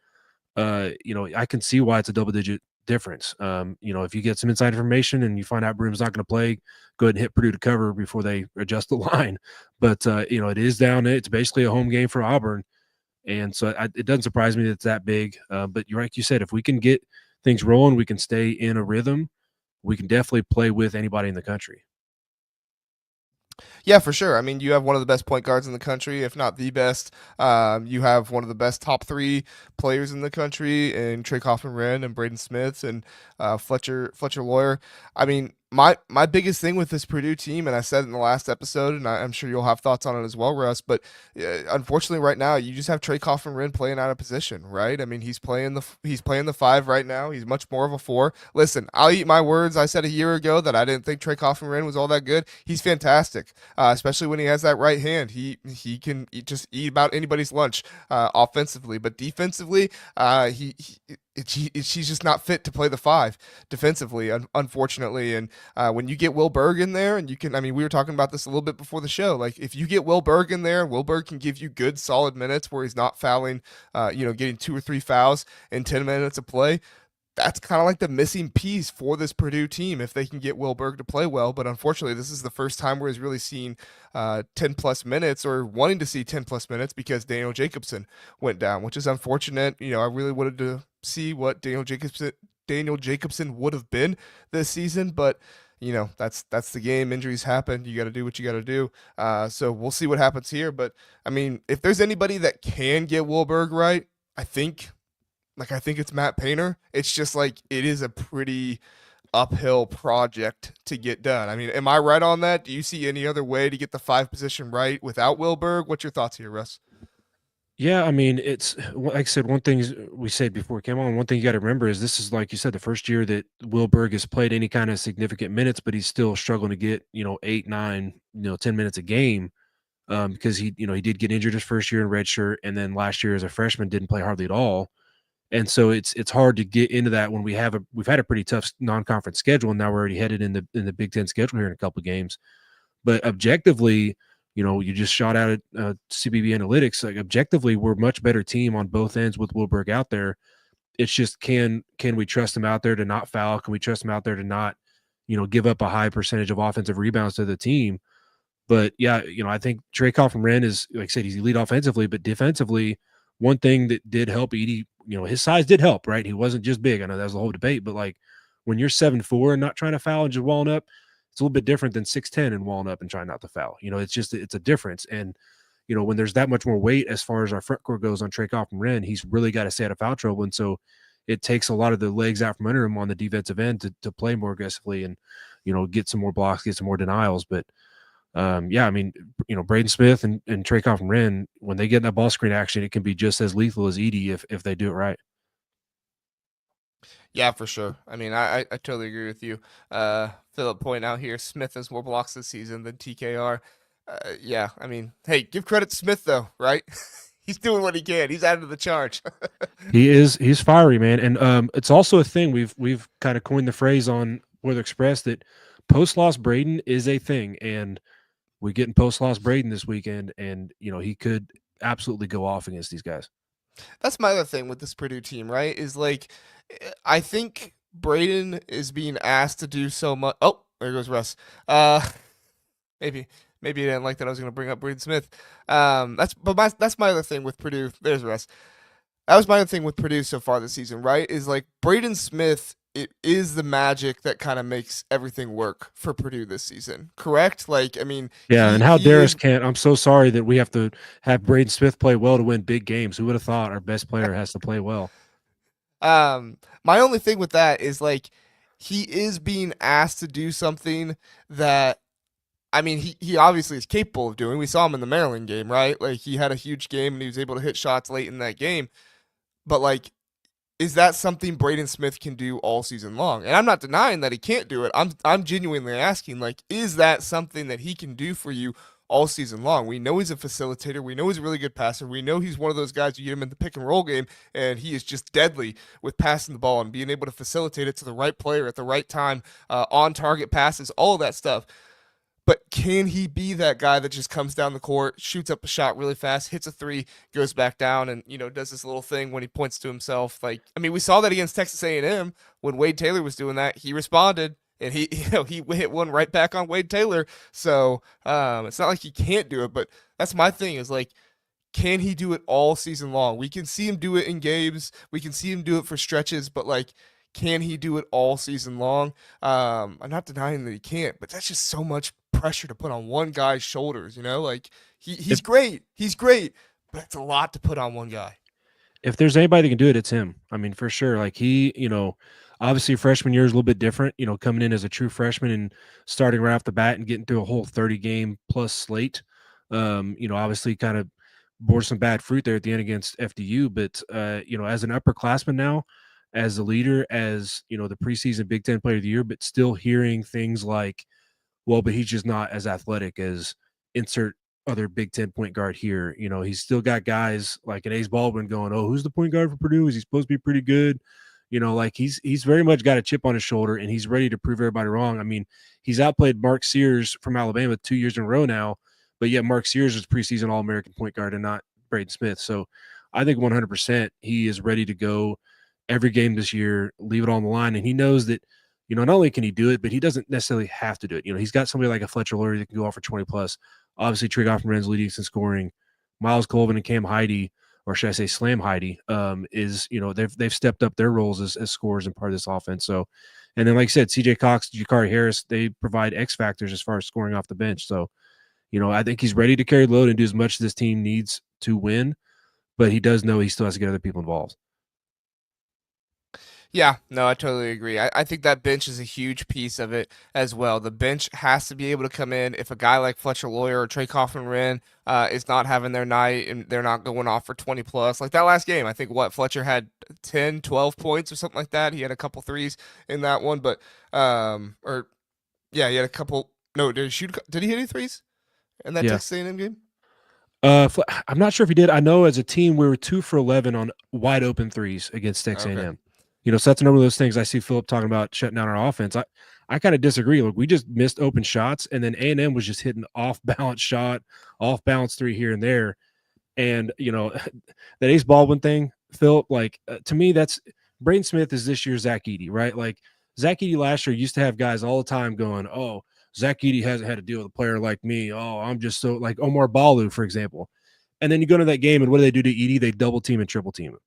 I can see why it's a double-digit difference. If you get some inside information and you find out Broome's not going to play, go ahead and hit Purdue to cover before they adjust the line. But, it is down. It's basically a home game for Auburn. And so it doesn't surprise me that it's that big. But you're like you said, if we can get things rolling, we can stay in a rhythm. We can definitely play with anybody in the country. Yeah, for sure. I mean, you have one of the best point guards in the country, if not the best. You have one of the best top 3 players in the country in Trey Kaufman-Wren and Braden Smith and Fletcher Lawyer. I mean, my biggest thing with this Purdue team, and I said it in the last episode, and I'm sure you'll have thoughts on it as well, Russ, but unfortunately right now you just have Trey Kaufman-Wren playing out of position, right? I mean, he's playing the 5 right now. He's much more of a 4. Listen, I'll eat my words. I said a year ago that I didn't think Trey Kaufman-Wren was all that good. He's fantastic, especially when he has that right hand. He can just eat about anybody's lunch offensively, but defensively, she's just not fit to play the 5 defensively, unfortunately. And when you get Will Berg in there, and we were talking about this a little bit before the show. Like, if you get Will Berg in there, Will Berg can give you good, solid minutes where he's not fouling, getting 2 or 3 fouls in 10 minutes of play. That's kind of like the missing piece for this Purdue team if they can get Will Berg to play well. But unfortunately, this is the first time where he's really seen 10+ minutes or wanting to see 10+ minutes because Daniel Jacobson went down, which is unfortunate. I really wanted to see what Daniel Jacobson would have been this season, but that's the game. Injuries happen. You got to do what you got to do. So we'll see what happens here. But I mean, if there's anybody that can get Will Berg right, I think it's Matt Painter. It's just like it is a pretty uphill project to get done. I mean, am I right on that? Do you see any other way to get the 5 position right without Will Berg? What's your thoughts here, Russ? Yeah, I mean, it's like I said, one thing we said before it came on, one thing you got to remember is this is, like you said, the first year that Will Berg has played any kind of significant minutes, but he's still struggling to get, 8, 9, 10 minutes a game because he did get injured his first year in redshirt. And then last year as a freshman, didn't play hardly at all. And so it's hard to get into that when we've had a pretty tough non-conference schedule, and now we're already headed in the Big Ten schedule here in a couple of games. But objectively, You just shot out at CBB Analytics. Like objectively, we're a much better team on both ends with Wilberg out there. It's just can we trust him out there to not foul? Can we trust him out there to not, give up a high percentage of offensive rebounds to the team? But yeah, I think Trey Kaufman-Renn is, like I said, he's elite offensively, but defensively, one thing that did help Edey, his size did help, right? He wasn't just big. I know that was the whole debate, but like when you're 7'4" and not trying to foul and just walling up, it's a little bit different than 6'10" and walling up and trying not to foul. It's a difference. And when there's that much more weight as far as our front court goes on Trey Kaufman-Renn, he's really got to stay out of foul trouble. And so it takes a lot of the legs out from under him on the defensive end to play more aggressively and, get some more blocks, get some more denials. But Braden Smith and Trey Kaufman-Renn, when they get in that ball screen action, it can be just as lethal as Edey if they do it right. Yeah, for sure. I mean, I totally agree with you. Philip point out here, Smith has more blocks this season than TKR. Yeah, I mean, hey, give credit to Smith though, right? He's doing what he can. He's added to the charge. He's fiery, man. And it's also a thing we've kind of coined the phrase on Weather Express that post loss Braden is a thing, and we getting post loss Braden this weekend, and he could absolutely go off against these guys. That's my other thing with this Purdue team, right? Is like, I think Braden is being asked to do so much. Oh, there goes Russ. Maybe you didn't like that I was going to bring up Braden Smith. That's my other thing with Purdue. There's Russ. That was my other thing with Purdue so far this season, right? Is like Braden Smith. It is the magic that kind of makes everything work for Purdue this season, correct? Like, I mean, yeah. And how Darius can't. I'm so sorry that we have to have Braden Smith play well to win big games. Who would have thought our best player has to play well? My only thing with that is like he is being asked to do something that, I mean, he obviously is capable of doing. We saw him in the Maryland game, right? Like he had a huge game and he was able to hit shots late in that game. But like, is that something Braden Smith can do all season long? And I'm not denying that he can't do it. I'm genuinely asking, like, is that something that he can do for you all season long? We know he's a facilitator. We know he's a really good passer. We know he's one of those guys you get him in the pick and roll game, and he is just deadly with passing the ball and being able to facilitate it to the right player at the right time, on target passes, all of that stuff. But can he be that guy that just comes down the court, shoots up a shot really fast, hits a three, goes back down, and does this little thing when he points to himself? Like, I mean, we saw that against Texas A&M when Wade Taylor was doing that. He responded, and he hit one right back on Wade Taylor. So it's not like he can't do it, but that's my thing is like, can he do it all season long? We can see him do it in games. We can see him do it for stretches, but like, can he do it all season long? I'm not denying that he can't, but that's just so much pressure to put on one guy's shoulders, like he's great, but it's a lot to put on one guy. If there's anybody that can do it, it's him. I mean, for sure. Like he, obviously freshman year is a little bit different, coming in as a true freshman and starting right off the bat and getting through a whole 30 game plus slate. Obviously kind of bore some bad fruit there at the end against FDU, but as an upperclassman now, as a leader, as the preseason Big Ten Player of the Year, but still hearing things like, well, but he's just not as athletic as insert other Big Ten point guard here. He's still got guys like an Ace Baldwin going, oh, who's the point guard for Purdue? Is he supposed to be pretty good? Like he's very much got a chip on his shoulder, and he's ready to prove everybody wrong. I mean, he's outplayed Mark Sears from Alabama 2 years in a row now, but yet Mark Sears is preseason All-American point guard and not Braden Smith. So I think 100% he is ready to go every game this year, leave it on the line, and he knows that not only can he do it, but he doesn't necessarily have to do it. He's got somebody like a Fletcher Lurie that can go off for 20 plus. Obviously, Trey Kaufman-Renn's leading in scoring. Miles Colvin and Cam Heide, or should I say Slam Heide, is they've stepped up their roles as scorers and part of this offense. So, and then like I said, CJ Cox, Jakari Harris, they provide X factors as far as scoring off the bench. So, I think he's ready to carry the load and do as much as this team needs to win, but he does know he still has to get other people involved. Yeah, no, I totally agree. I think that bench is a huge piece of it as well. The bench has to be able to come in if a guy like Fletcher Lawyer or Trey Kaufman-Renn is not having their night and they're not going off for 20 plus. Like that last game, I think Fletcher had 10, 12 points or something like that. He had a couple threes in that one, but he had a couple. No, did he hit any threes in that Texas A&M game? I'm not sure if he did. I know as a team we were 2 for 11 on wide open threes against Texas A&M. So that's a number of those things I see Philip talking about shutting down our offense. I kind of disagree. Like we just missed open shots, and then A&M was just hitting off balance shot, off balance three here and there. And that Ace Baldwin thing, Philip, like to me, that's Braden Smith is this year's Zach Edey, right? Like Zach Edey last year used to have guys all the time going, "Oh, Zach Edey hasn't had to deal with a player like me. Oh, I'm just so like Omar Balu, for example." And then you go to that game, and what do they do to Edey? They double team and triple team him,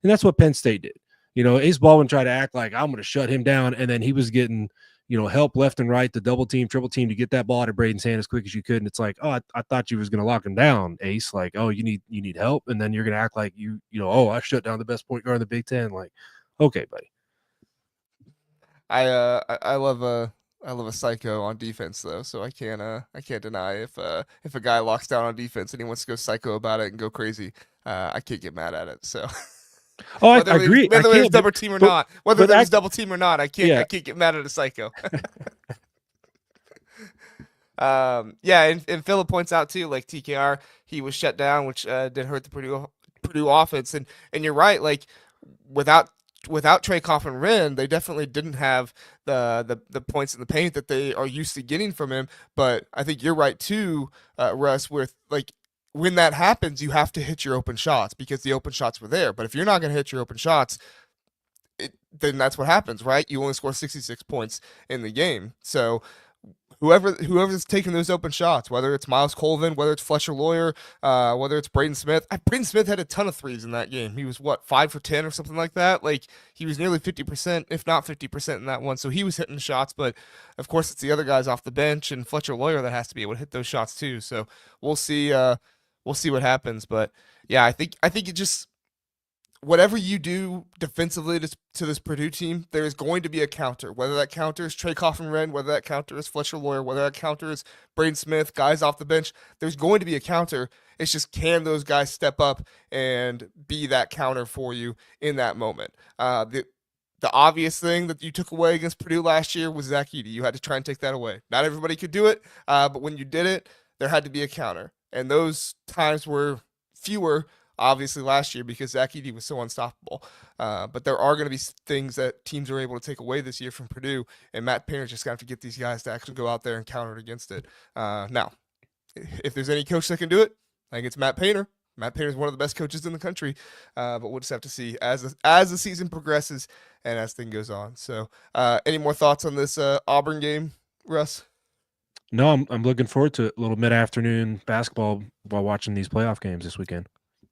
and that's what Penn State did. Ace Baldwin tried to act like I'm going to shut him down, and then he was getting help left and right, the double team, triple team to get that ball out of Braden's hand as quick as you could. And it's like, oh, I thought you was going to lock him down, Ace. Like, oh, you need help, and then you're going to act like oh, I shut down the best point guard in the Big Ten. Like, okay, buddy. I love a psycho on defense though, so I can't deny if a guy locks down on defense and he wants to go psycho about it and go crazy, I can't get mad at it. So oh, I agree. Whether there's double team or not, I yeah. can't get mad at a psycho. Yeah, and Philip points out too, like TKR, he was shut down, which did hurt the Purdue offense, and you're right, like without Trey Coffin-Wren, they definitely didn't have the points in the paint that they are used to getting from him. But I think you're right too, Russ, with like when that happens, you have to hit your open shots because the open shots were there. But if you're not going to hit your open shots, then that's what happens, right? You only score 66 points in the game. So whoever's taking those open shots, whether it's Miles Colvin, whether it's Fletcher Lawyer, whether it's Braden Smith. Braden Smith had a ton of threes in that game. He was 5 for 10 or something like that. Like he was nearly 50%, if not 50% in that one. So he was hitting shots, but of course it's the other guys off the bench and Fletcher Lawyer that has to be able to hit those shots too. So we'll see what happens. But yeah, I think it just whatever you do defensively to this Purdue team, there is going to be a counter. Whether that counter is Trey Coffin-Wren, whether that counter is Fletcher Lawyer, whether that counter is Braden Smith, guys off the bench, there's going to be a counter. It's just can those guys step up and be that counter for you in that moment. The obvious thing that you took away against Purdue last year was Zach Edey. You had to try and take that away. Not everybody could do it, but when you did it, there had to be a counter. And those times were fewer obviously last year because Zach Edey was so unstoppable. But there are going to be things that teams are able to take away this year from Purdue, and Matt Painter's just got to get these guys to actually go out there and counter it against it. Now, if there's any coach that can do it, I think it's Matt Painter. Matt Painter is one of the best coaches in the country, but we'll just have to see as the season progresses and as things goes on. So, any more thoughts on this Auburn game, Russ? No, I'm looking forward to it. A little mid-afternoon basketball while watching these playoff games this weekend.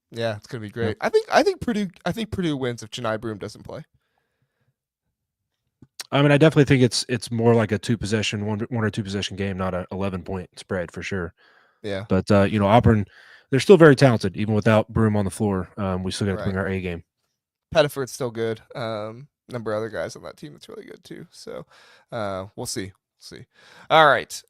Yeah, it's gonna be great. Yep. I think Purdue wins if Chani Broom doesn't play. I mean, I definitely think it's more like a one or two possession game, not a 11-point spread for sure. Yeah. But Auburn, they're still very talented even without Broom on the floor. We still got to bring our A game. Pettiford's still good. Number of other guys on that team that's really good too. So we'll see. All right.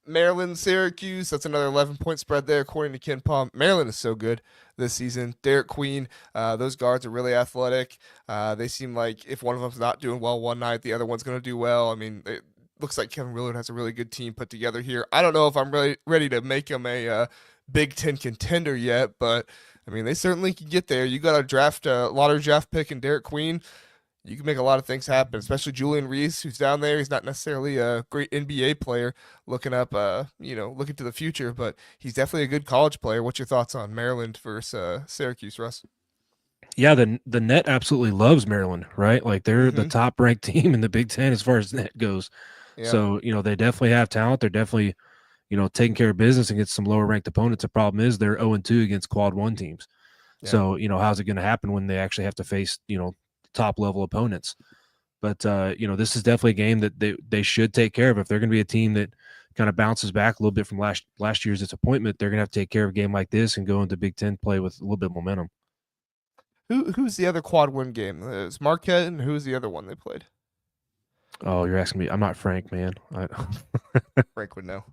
Maryland, Syracuse. That's another 11-point spread there, according to Ken Palm. Maryland is so good this season. Derek Queen, those guards are really athletic. They seem like if one of them's not doing well one night, the other one's going to do well. I mean, it looks like Kevin Willard has a really good team put together here. I don't know if I'm really ready to make him a Big Ten contender yet, but I mean, they certainly can get there. You got a lottery draft pick in Derek Queen. You can make a lot of things happen, especially Julian Reese, who's down there. He's not necessarily a great NBA player looking to the future, but he's definitely a good college player. What's your thoughts on Maryland versus Syracuse, Russ? Yeah, the net absolutely loves Maryland, right? Like they're the top ranked team in the Big Ten as far as net goes. Yeah. So, they definitely have talent. They're definitely, taking care of business against some lower ranked opponents. The problem is they're 0-2 against quad 1 teams. Yeah. So, how's it going to happen when they actually have to face, top level opponents? But this is definitely a game that they should take care of. If they're going to be a team that kind of bounces back a little bit from last year's disappointment, they're going to have to take care of a game like this and go into Big Ten play with a little bit of momentum. Who's the other quad 1 game? It's Marquette, and who's the other one they played? Oh, you're asking me. I'm not Frank, man. Frank would know.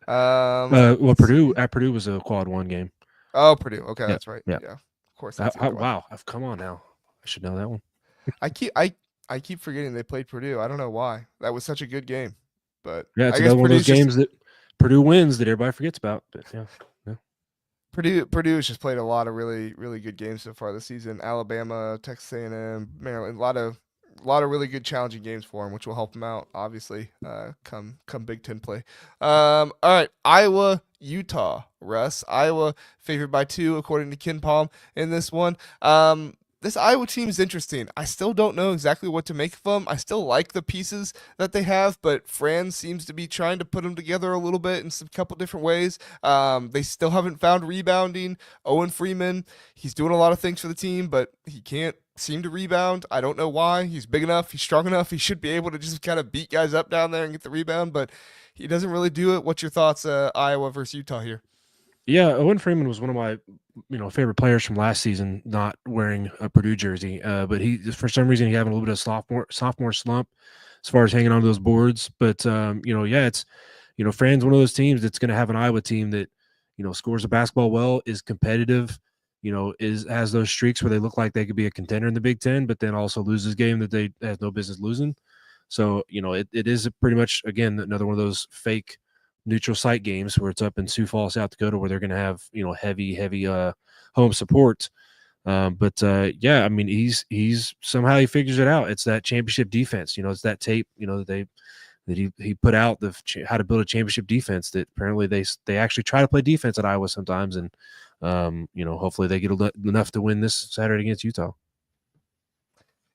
Well, Purdue was a quad 1 game. Oh, Purdue. Okay, yeah. That's right. Yeah, of course. Wow, come on now. I should know that one. I keep forgetting they played Purdue. I don't know why. That was such a good game. But yeah, it's another one of those games that Purdue wins that everybody forgets about. But yeah. Purdue has just played a lot of really, really good games so far this season. Alabama, Texas A&M, Maryland, a lot of a lot of really good challenging games for him, which will help him out, obviously, come Big Ten play. All right, Iowa, Utah, Russ. Iowa favored by 2, according to Ken Palm in this one. This Iowa team is interesting. I still don't know exactly what to make of them. I still like the pieces that they have, but Fran seems to be trying to put them together a little bit in some couple different ways. They still haven't found rebounding. Owen Freeman, he's doing a lot of things for the team, but he can't seem to rebound. I don't know why. He's big enough. He's strong enough. He should be able to just kind of beat guys up down there and get the rebound, but he doesn't really do it. What's your thoughts, Iowa versus Utah here? Yeah, Owen Freeman was one of my favorite players from last season, not wearing a Purdue jersey. But he, for some reason, he having a little bit of sophomore slump as far as hanging on to those boards. But yeah, it's Fran's one of those teams that's going to have an Iowa team that scores the basketball well, is competitive, has those streaks where they look like they could be a contender in the Big Ten, but then also loses game that they have no business losing. So it is pretty much, again, another one of those fake neutral site games where it's up in Sioux Falls, South Dakota, where they're going to have heavy home support. Yeah, I mean he's somehow he figures it out. It's that championship defense. It's that tape. That he put out how to build a championship defense. That apparently they actually try to play defense at Iowa sometimes, and hopefully they get enough to win this Saturday against Utah.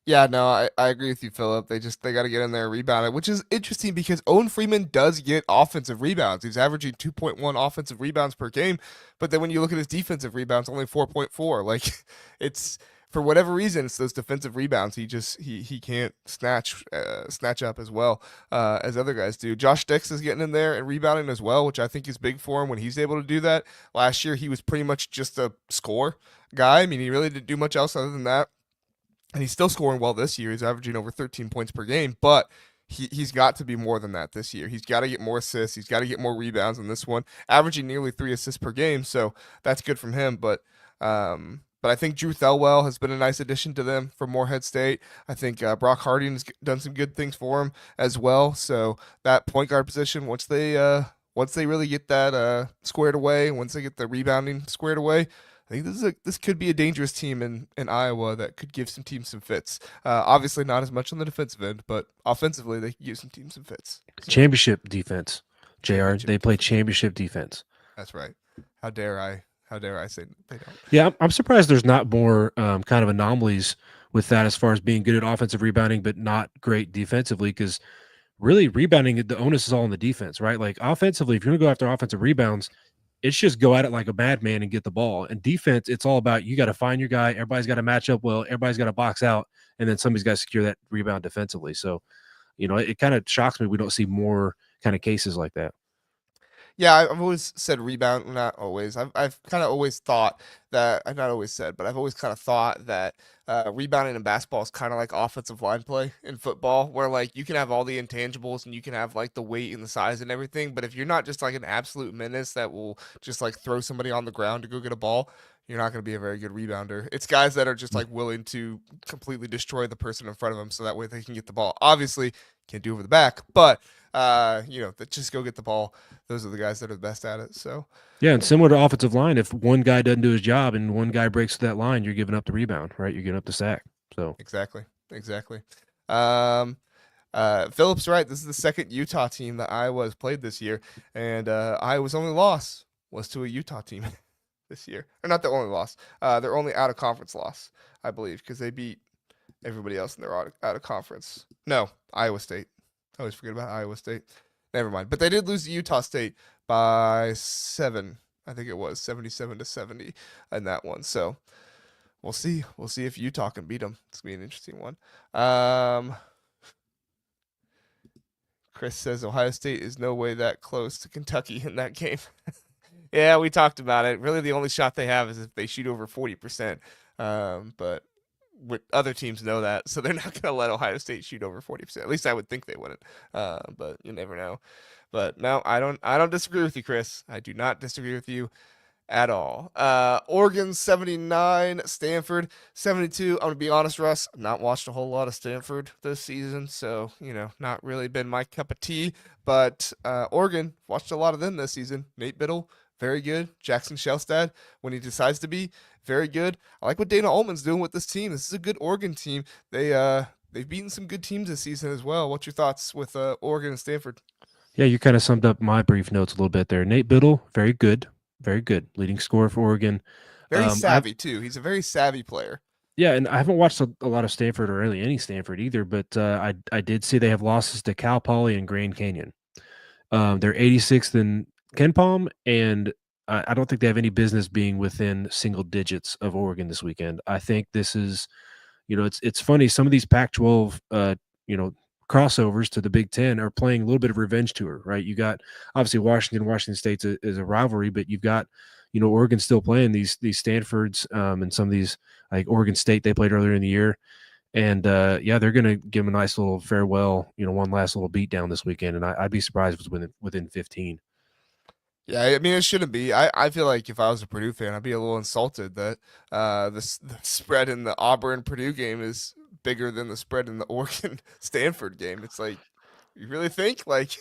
Yeah, no, I agree with you, Philip. They got to get in there and rebound it, which is interesting because Owen Freeman does get offensive rebounds. He's averaging 2.1 offensive rebounds per game, but then when you look at his defensive rebounds, only 4.4. Like, it's for whatever reason, it's those defensive rebounds. He can't snatch up as well as other guys do. Josh Dix is getting in there and rebounding as well, which I think is big for him when he's able to do that. Last year, he was pretty much just a score guy. I mean, he really didn't do much else other than that. And he's still scoring well this year. He's averaging over 13 points per game, but he's got to be more than that this year. He's got to get more assists. He's got to get more rebounds in this one, averaging nearly 3 assists per game. So that's good from him. But I think Drew Thelwell has been a nice addition to them from Morehead State. I think Brock Harding has done some good things for him as well. So that point guard position, once they really get that squared away, once they get the rebounding squared away, I think this could be a dangerous team in Iowa that could give some teams some fits. Obviously, not as much on the defensive end, but offensively, they could give some teams some fits. So, championship defense, JR. They play championship defense. That's right. How dare I say they don't? Yeah, I'm surprised there's not more kind of anomalies with that as far as being good at offensive rebounding, but not great defensively. Because really, rebounding, the onus is all on the defense, right? Like offensively, if you're going to go after offensive rebounds, it's just go at it like a madman and get the ball. And defense, it's all about you got to find your guy. Everybody's got to match up well. Everybody's got to box out, and then somebody's got to secure that rebound defensively. So, it kind of shocks me we don't see more kind of cases like that. Yeah, I've always said rebound, not always. I've kind of always thought that, I've not always said, but I've always kind of thought that rebounding in basketball is kind of like offensive line play in football, where like you can have all the intangibles and you can have like the weight and the size and everything, but if you're not just like an absolute menace that will just like throw somebody on the ground to go get a ball, you're not going to be a very good rebounder. It's guys that are just like willing to completely destroy the person in front of them so that way they can get the ball. Obviously, can't do over the back, but that just go get the ball. Those are the guys that are the best at it. So yeah, and similar to offensive line, if one guy doesn't do his job and one guy breaks that line, you're giving up the rebound, right? You're giving up the sack. So exactly. Philip's right. This is the second Utah team that Iowa has played this year, and Iowa's only loss was to a Utah team this year, or not the only loss. Their only out of conference loss, I believe, because they beat everybody else in their out of conference. No, Iowa State. I always forget about Iowa State. Never mind. But they did lose to Utah State by 7. I think it was 77-70 in that one. So we'll see. We'll see if Utah can beat them. It's going to be an interesting one. Chris says Ohio State is no way that close to Kentucky in that game. Yeah, we talked about it. Really, the only shot they have is if they shoot over 40%. But other teams know that, so they're not going to let Ohio State shoot over 40%. At least I would think they wouldn't. But you never know. But no, I don't disagree with you, Chris. I do not disagree with you at all. Oregon 79, Stanford 72. I'm going to be honest, Russ, I've not watched a whole lot of Stanford this season, so, not really been my cup of tea. But Oregon, watched a lot of them this season. Nate Biddle, very good. Jackson Shelstad, when he decides to be, very good. I like what Dana Altman's doing with this team. This is a good Oregon team. They they've beaten some good teams this season as well. What's your thoughts with Oregon and Stanford? Yeah, you kind of summed up my brief notes a little bit there. Nate Biddle, very good, leading scorer for Oregon. Very I savvy too. He's a very savvy player. Yeah, and I haven't watched a lot of Stanford or really any Stanford either, but I did see they have losses to Cal Poly and Grand Canyon. They're 86th in Ken Palm, and I don't think they have any business being within single digits of Oregon this weekend. I think this is, it's funny. Some of these Pac-12, crossovers to the Big Ten are playing a little bit of revenge tour, right? You got obviously Washington State's is a rivalry, but you've got, Oregon still playing these Stanfords and some of these like Oregon State they played earlier in the year. And yeah, they're going to give them a nice little farewell, one last little beat down this weekend. And I'd be surprised if it was within 15. Yeah, I mean it shouldn't be. I feel like if I was a Purdue fan, I'd be a little insulted that the spread in the Auburn Purdue game is bigger than the spread in the Oregon Stanford game. It's like, you really think like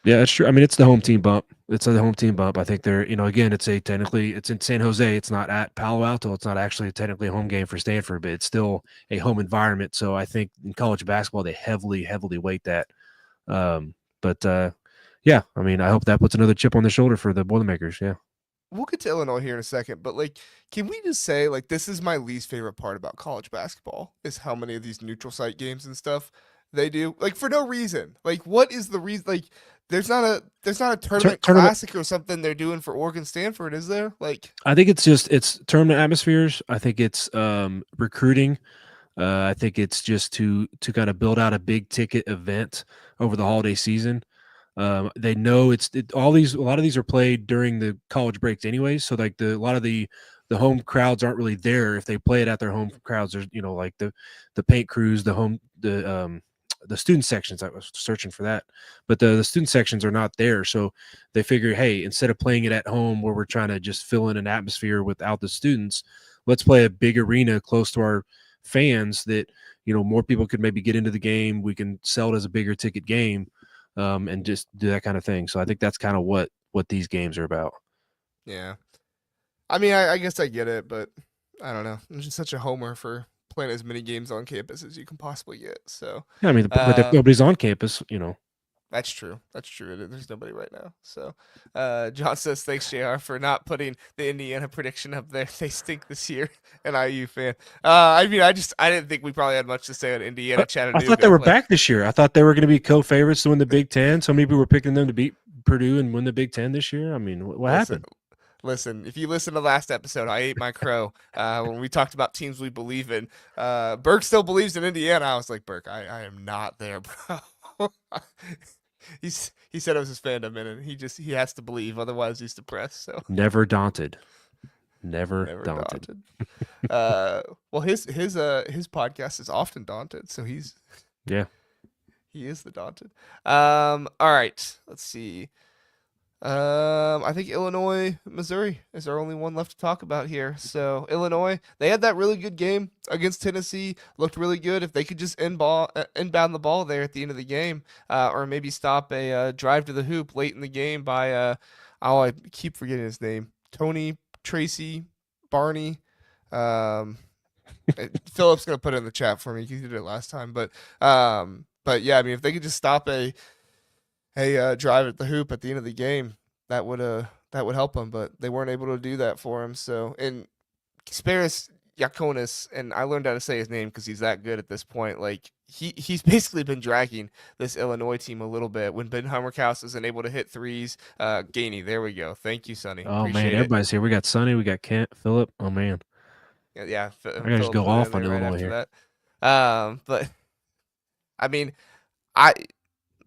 Yeah, that's true. I mean, it's the home team bump. It's the home team bump. I think they're, again, it's in San Jose. It's not at Palo Alto. It's not actually technically a home game for Stanford, but it's still a home environment. So I think in college basketball, they heavily, heavily weight that. But yeah, I mean, I hope that puts another chip on the shoulder for the Boilermakers. Yeah. we'll get to Illinois here in a second, but like, can we just say like this is my least favorite part about college basketball is how many of these neutral site games and stuff they do like for no reason. Like, what is the reason? Like, there's not a tournament Tournament. classic or something they're doing for Oregon Stanford, is there? Like, I think it's tournament atmospheres. I think it's recruiting. I think it's just to kind of build out a big ticket event over the holiday season. They know a lot of these are played during the college breaks anyways. So like a lot of the home crowds aren't really there if they play it at their home crowds. There's like the paint crews, the student sections. I was searching for that, but the student sections are not there. So they figure, hey, instead of playing it at home where we're trying to just fill in an atmosphere without the students, let's play a big arena close to our fans that more people could maybe get into the game. We can sell it as a bigger ticket game, and just do that kind of thing. So I think that's kind of what these games are about. yeah. I mean, I guess I get it, but I don't know. I'm just such a homer for playing as many games on campus as you can possibly get. So, Yeah, I mean, but if uh, nobody's on campus, that's true. That's true. There's nobody right now. So, John says thanks, JR, for not putting the Indiana prediction up there. They stink this year. An IU fan. I mean, I didn't think we probably had much to say on Indiana I thought they Chattanooga. were Like, back this year. I thought they were going to be co-favorites to win the Big Ten. So many people were picking them to beat Purdue and win the Big Ten this year. I mean, what listen, happened? listen. If you listen to last episode, I ate my crow when we talked about teams we believe in. Burke still believes in Indiana. I was like, Burke, I am not there, bro. He said it was his fandom, and he has to believe, otherwise he's depressed. So Never daunted. Never never daunted. daunted. Well, his podcast is often daunted, so Yeah. he is the daunted. All right, let's see. I think Illinois, Missouri is our only one left to talk about here. So Illinois, they had that really good game against Tennessee, looked really good. If they could just inbound the ball there at the end of the game, or maybe stop a drive to the hoop late in the game by I keep forgetting his name, Tony Tracy Barney. Um, Philip's gonna put it in the chat for me. He did it last time, but yeah, I mean, if they could just stop a drive at the hoop at the end of the game, that would help him. But they weren't able to do that for him. So, and Sparis Yakonis, and I learned how to say his name because he's that good at this point. Like, he's basically been dragging this Illinois team a little bit. When Ben Hummerkaus isn't able to hit threes, Gainey, there we go. Thank you, Sonny. Oh man, Appreciate it. everybody's here. We got Sonny, we got Kent, Philip. Oh man, Yeah, I gotta just Philip go put it in off on there right Illinois after here. that. But I mean, I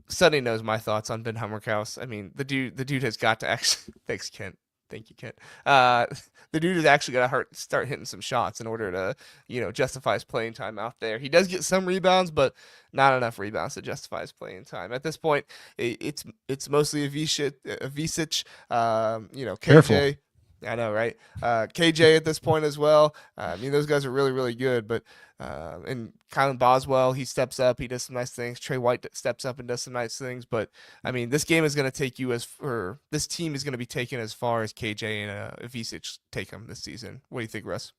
Sonny knows my thoughts on Ben Hummerkaus. I mean, the dude has got to actually. Thanks, Kent. Thank you, Kent. The dude has actually got to start hitting some shots in order to, justify his playing time out there. He does get some rebounds, but not enough rebounds to justify his playing time. At this point, it's mostly a Vicic, Careful. KJ. I know, right? KJ at this point as well. I mean, those guys are really, really good. But and Kylan Boswell, he steps up. He does some nice things. Trey White steps up and does some nice things. But I mean, this game is going to take you this team is going to be taken as far as KJ and Vicic take them this season. What do you think, Russ?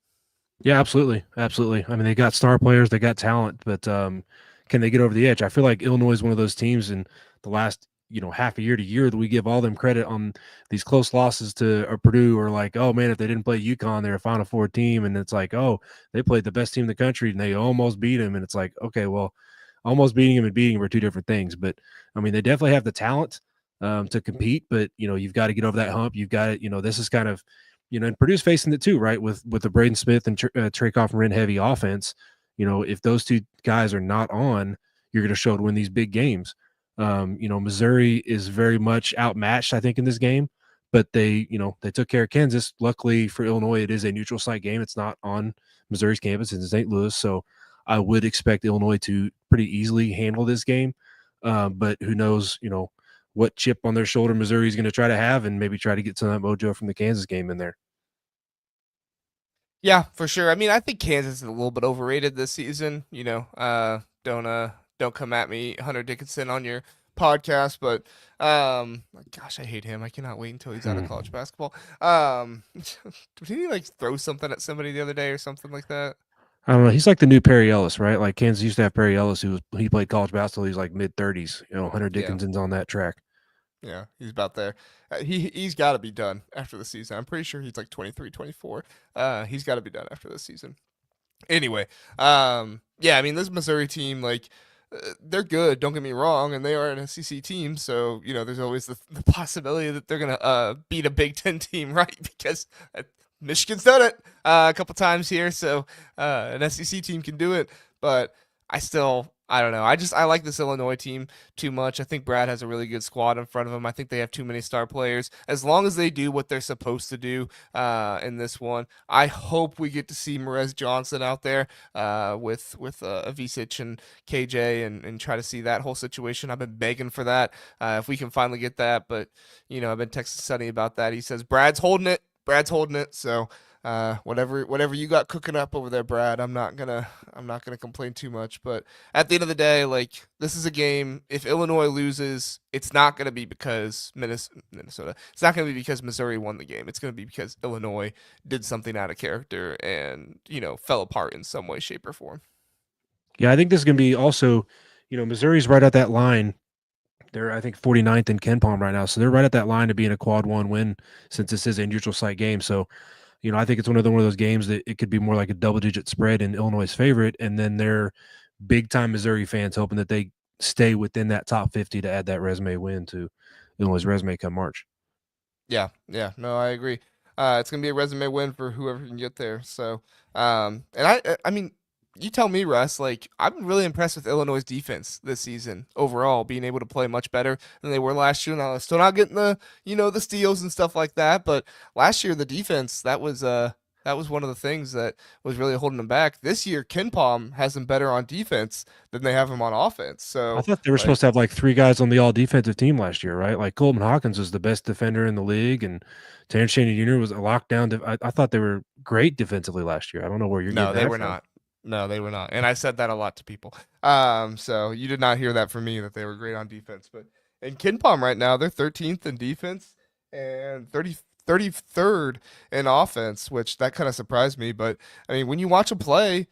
Yeah, absolutely, absolutely. I mean, they got star players, they got talent, but can they get over the edge? I feel like Illinois is one of those teams in the last half a year to year that we give all them credit on these close losses to Purdue, or like, oh man, if they didn't play UConn, they're a Final Four team, and it's like, oh, they played the best team in the country and they almost beat them, and it's like, okay, well, almost beating them and beating them are two different things, but I mean, they definitely have the talent to compete, but you've got to get over that hump. You've got to, this is kind of and Purdue's facing it too, right? With the Braden Smith and Trey Kaufman heavy offense. If those two guys are not on, you're going to show to win these big games. Missouri is very much outmatched, I think, in this game, but they took care of Kansas. Luckily for Illinois, it is a neutral site game. It's not on Missouri's campus. It's in St. Louis, so I would expect Illinois to pretty easily handle this game. But who knows? What chip on their shoulder Missouri is going to try to have, and maybe try to get some of that mojo from the Kansas game in there. Yeah, for sure. I mean, I think Kansas is a little bit overrated this season. Don't come at me, Hunter Dickinson, on your podcast, but gosh, I hate him. I cannot wait until he's out of college basketball. Did he like throw something at somebody the other day or something like that? I don't know. He's like the new Perry Ellis, right? Like Kansas used to have Perry Ellis, he played college basketball. He's like mid-30s. Hunter Yeah. Dickinson's on that track. Yeah, he's about there. He's got to be done after the season. I'm pretty sure he's like 23, 24. He's got to be done after this season. Anyway, yeah, I mean, this Missouri team, like, they're good. Don't get me wrong, and they are an SEC team, so there's always the possibility that they're gonna beat a Big Ten team, right? Because Michigan's done it a couple times here, so an SEC team can do it. But I don't know. I like this Illinois team too much. I think Brad has a really good squad in front of him. I think they have too many star players. As long as they do what they're supposed to do in this one, I hope we get to see Merez Johnson out there with Avicic and KJ and try to see that whole situation. I've been begging for that if we can finally get that. But I've been texting Sonny about that. He says Brad's holding it. Brad's holding it. So whatever you got cooking up over there, Brad, I'm not gonna complain too much. But at the end of the day, like, this is a game. If Illinois loses, it's not gonna be because Minnesota. It's not gonna be because Missouri won the game. It's gonna be because Illinois did something out of character and fell apart in some way, shape, or form. Yeah, I think this is going to be also, Missouri's right at that line. They're, I think, 49th in KenPom right now. So they're right at that line to being a quad one win, since this is a neutral site game. So, I think it's one of those games that it could be more like a double-digit spread in Illinois' favorite, and then they're big-time Missouri fans hoping that they stay within that top 50 to add that resume win to Illinois' resume come March. Yeah, no, I agree. It's gonna be a resume win for whoever can get there. So, and I mean, you tell me, Russ. Like, I'm really impressed with Illinois' defense this season overall, being able to play much better than they were last year. Now, still not getting the steals and stuff like that, but last year the defense that was one of the things that was really holding them back. This year, KenPom has them better on defense than they have them on offense. I So, thought they were like, supposed to have like three guys on the all-defensive team last year, right? Like Coleman Hawkins was the best defender in the league, and Terrence Shannon Jr. was a lockdown. I thought they were great defensively last year. I don't know where you're no, getting they that were from. not. No, they were not. And I said that a lot to people. So you did not hear that from me that they were great on defense. But in KenPom right now, they're 13th in defense and 33rd in offense, which that kind of surprised me. But I mean, when you watch them play,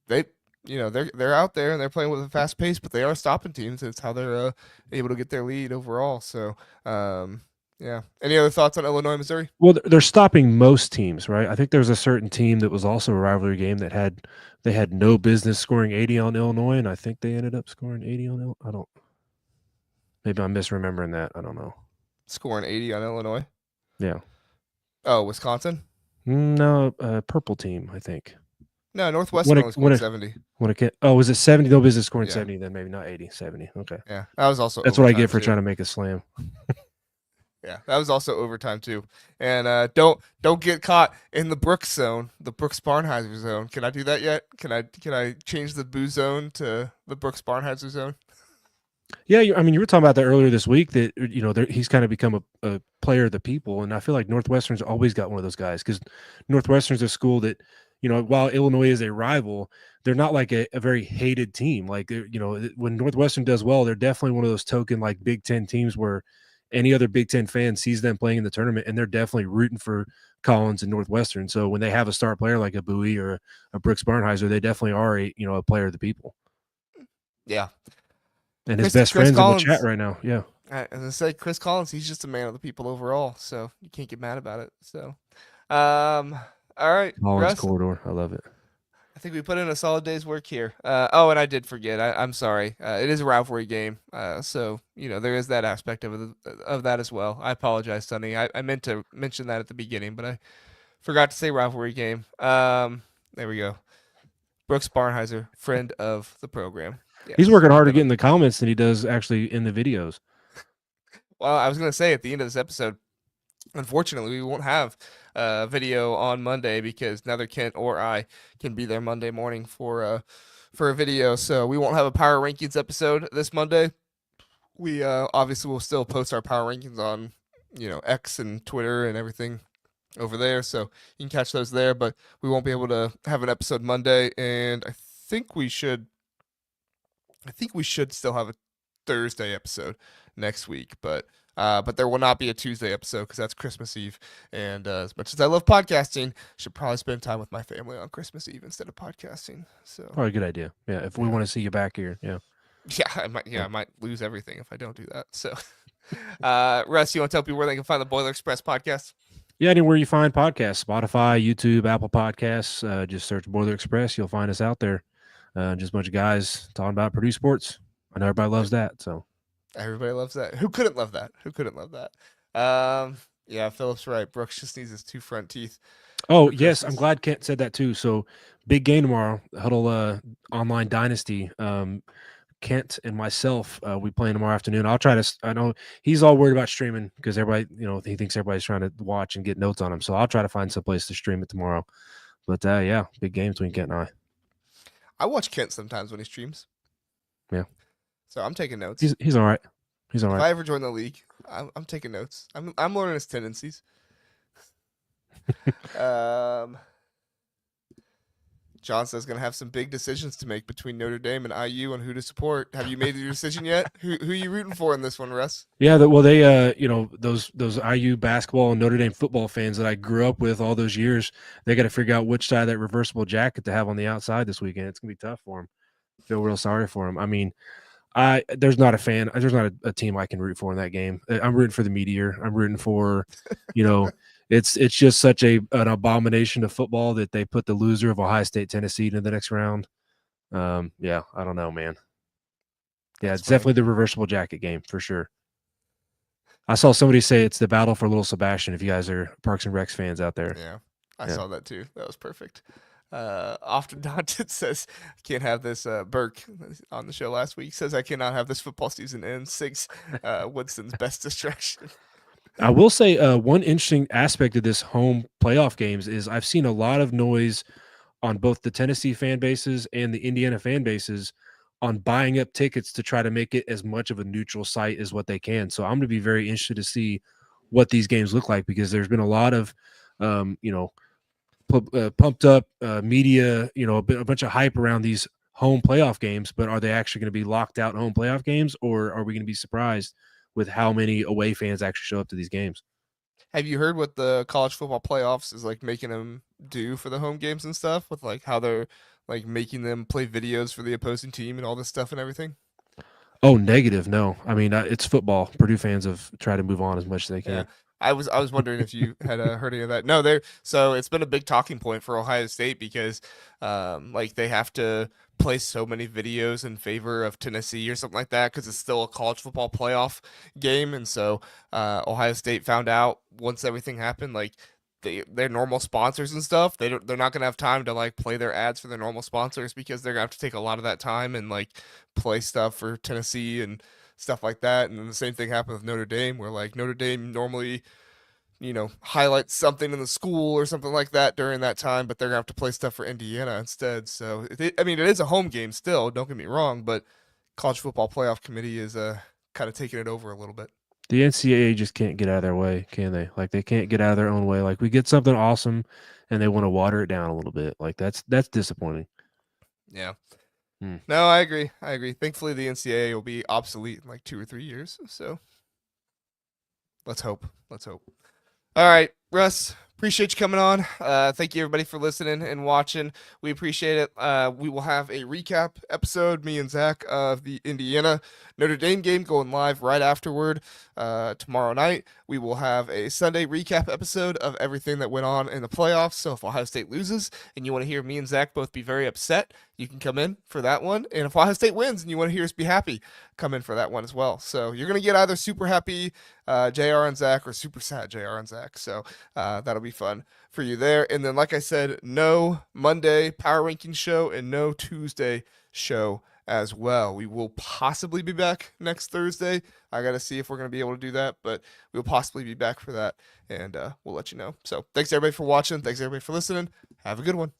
they they're out there and they're playing with a fast pace, but they are stopping teams. It's how they're able to get their lead overall. So yeah. Any other thoughts on Illinois, Missouri? Well, they're stopping most teams, right? I think there was a certain team that was also a rivalry game that they had no business scoring 80 on Illinois, and I think they ended up scoring 80 on Illinois. Maybe I'm misremembering that. I don't know. Scoring 80 on Illinois. Yeah. Oh, Wisconsin? No, purple team, I think. No, Northwestern only scored 70. Was it 70? No business scoring Yeah. 70, then maybe not 80, 70. Okay. Yeah, that was also That's what I get overtime, for too. trying to make a slam. Yeah, that was also overtime too. And don't get caught in the Brooks zone, the Brooks Barnheiser zone. Can I do that yet? Can I change the boo zone to the Brooks Barnheiser zone? Yeah, I mean, you were talking about that earlier this week that he's kind of become a player of the people, and I feel like Northwestern's always got one of those guys, because Northwestern's a school that, while Illinois is a rival, they're not like a very hated team. Like, when Northwestern does well, they're definitely one of those token like Big Ten teams where any other Big Ten fan sees them playing in the tournament, and they're definitely rooting for Collins and Northwestern. So when they have a star player like a Bowie or a Brooks Barnheiser, they definitely are a player of the people. Yeah. And his best Chris friend's in the chat Collins. right now. Yeah. As I said, Chris Collins, he's just a man of the people overall, so you can't get mad about it. So, all right, Collins Russ. corridor. I love it. I think we put in a solid day's work here. Oh, and I did forget. I'm sorry. It is a rivalry game, so there is that aspect of that as well. I apologize, Sonny. I meant to mention that at the beginning, but I forgot to say rivalry game. There we go. Brooks Barnheiser, friend of the program. Yes, He's working harder to get in the comments than he does actually in the videos. Well, I was gonna say at the end of this episode, unfortunately, we won't have a video on Monday because neither Kent or I can be there Monday morning for a video. So we won't have a power rankings episode this Monday. We obviously will still post our power rankings on X and Twitter and everything over there, so you can catch those there. But we won't be able to have an episode Monday, and I think we should still have a Thursday episode next week, but there will not be a Tuesday episode because that's Christmas Eve. And as much as I love podcasting, I should probably spend time with my family on Christmas Eve instead of podcasting. So probably a good idea. Yeah, if we want to see you back here, yeah. Yeah, I might. Yeah, I might lose everything if I don't do that. So, Russ, you want to tell people where they can find the Boiler Express podcast? Yeah, anywhere you find podcasts, Spotify, YouTube, Apple Podcasts, just search Boiler Express. You'll find us out there. Just a bunch of guys talking about Purdue sports. I know everybody loves that. So everybody loves that. Who couldn't love that? Who couldn't love that? Yeah, Philip's right. Brooks just needs his two front teeth. Oh, yes. I'm glad Kent said that too. So big game tomorrow, Huddle Online Dynasty. Kent and myself, we play tomorrow afternoon. I'll try to. I know he's all worried about streaming because everybody, he thinks everybody's trying to watch and get notes on him. So I'll try to find some place to stream it tomorrow. But yeah, big game between Kent and I. I watch Kent sometimes when he streams. Yeah. So I'm taking notes. He's all right. He's all right. If I ever join the league, I'm taking notes. I'm learning his tendencies. John says going to have some big decisions to make between Notre Dame and IU on who to support. Have you made your decision yet? Who are you rooting for in this one, Russ? Yeah, they those IU basketball and Notre Dame football fans that I grew up with all those years, they got to figure out which side of that reversible jacket to have on the outside this weekend. It's gonna be tough for them. Feel real sorry for them. I mean, there's not a team I can root for in that game. I'm rooting for the Meteor. I'm rooting for, it's just such an abomination of football that they put the loser of Ohio State, Tennessee into the next round. Yeah, I don't know, man. Yeah, it's definitely the reversible jacket game for sure. I saw somebody say it's the battle for Little Sebastian. If you guys are Parks and Recs fans out there, yeah, I saw that too. That was perfect. Often Daunted says, I can't have this. Burke on the show last week says, I cannot have this football season end. Six Woodson's best distraction. I will say one interesting aspect of this home playoff games is I've seen a lot of noise on both the Tennessee fan bases and the Indiana fan bases on buying up tickets to try to make it as much of a neutral site as what they can. So I'm going to be very interested to see what these games look like because there's been a lot of, pumped up media, a bunch of hype around these home playoff games, but are they actually going to be locked out home playoff games, or are we going to be surprised with how many away fans actually show up to these games? Have you heard what the college football playoffs is like making them do for the home games and stuff, with like how they're like making them play videos for the opposing team and all this stuff and everything? Oh, negative. No, I mean, it's football. Purdue fans have tried to move on as much as they can. Yeah. I was wondering if you had heard any of that. No, so it's been a big talking point for Ohio State because like they have to play so many videos in favor of Tennessee or something like that because it's still a college football playoff game, and so Ohio State found out once everything happened, like their normal sponsors and stuff, they're not gonna have time to like play their ads for their normal sponsors because they're gonna have to take a lot of that time and like play stuff for Tennessee and stuff like that. And then the same thing happened with Notre Dame, where like Notre Dame normally, highlights something in the school or something like that during that time, but they're gonna have to play stuff for Indiana instead. So it is a home game still. Don't get me wrong, but college football playoff committee is kind of taking it over a little bit. The NCAA just can't get out of their way, can they? Like they can't get out of their own way. Like we get something awesome, and they want to water it down a little bit. Like that's disappointing. Yeah. No, I agree. Thankfully, the NCAA will be obsolete in like 2 or 3 years. So Let's hope. Let's hope. All right, Russ, appreciate you coming on. Thank you, everybody, for listening and watching. We appreciate it. We will have a recap episode, me and Zach, of the Indiana Notre Dame game going live right afterward tomorrow night. We will have a Sunday recap episode of everything that went on in the playoffs. So if Ohio State loses and you want to hear me and Zach both be very upset, you can come in for that one. And if Ohio State wins and you want to hear us be happy, come in for that one as well. So you're going to get either super happy JR and Zach or super sad JR and Zach. So that'll be fun for you there. And then, like I said, no Monday power ranking show and no Tuesday show as well. We will possibly be back next Thursday. I got to see if we're going to be able to do that, but we'll possibly be back for that, and we'll let you know. So thanks, everybody, for watching. Thanks, everybody, for listening. Have a good one.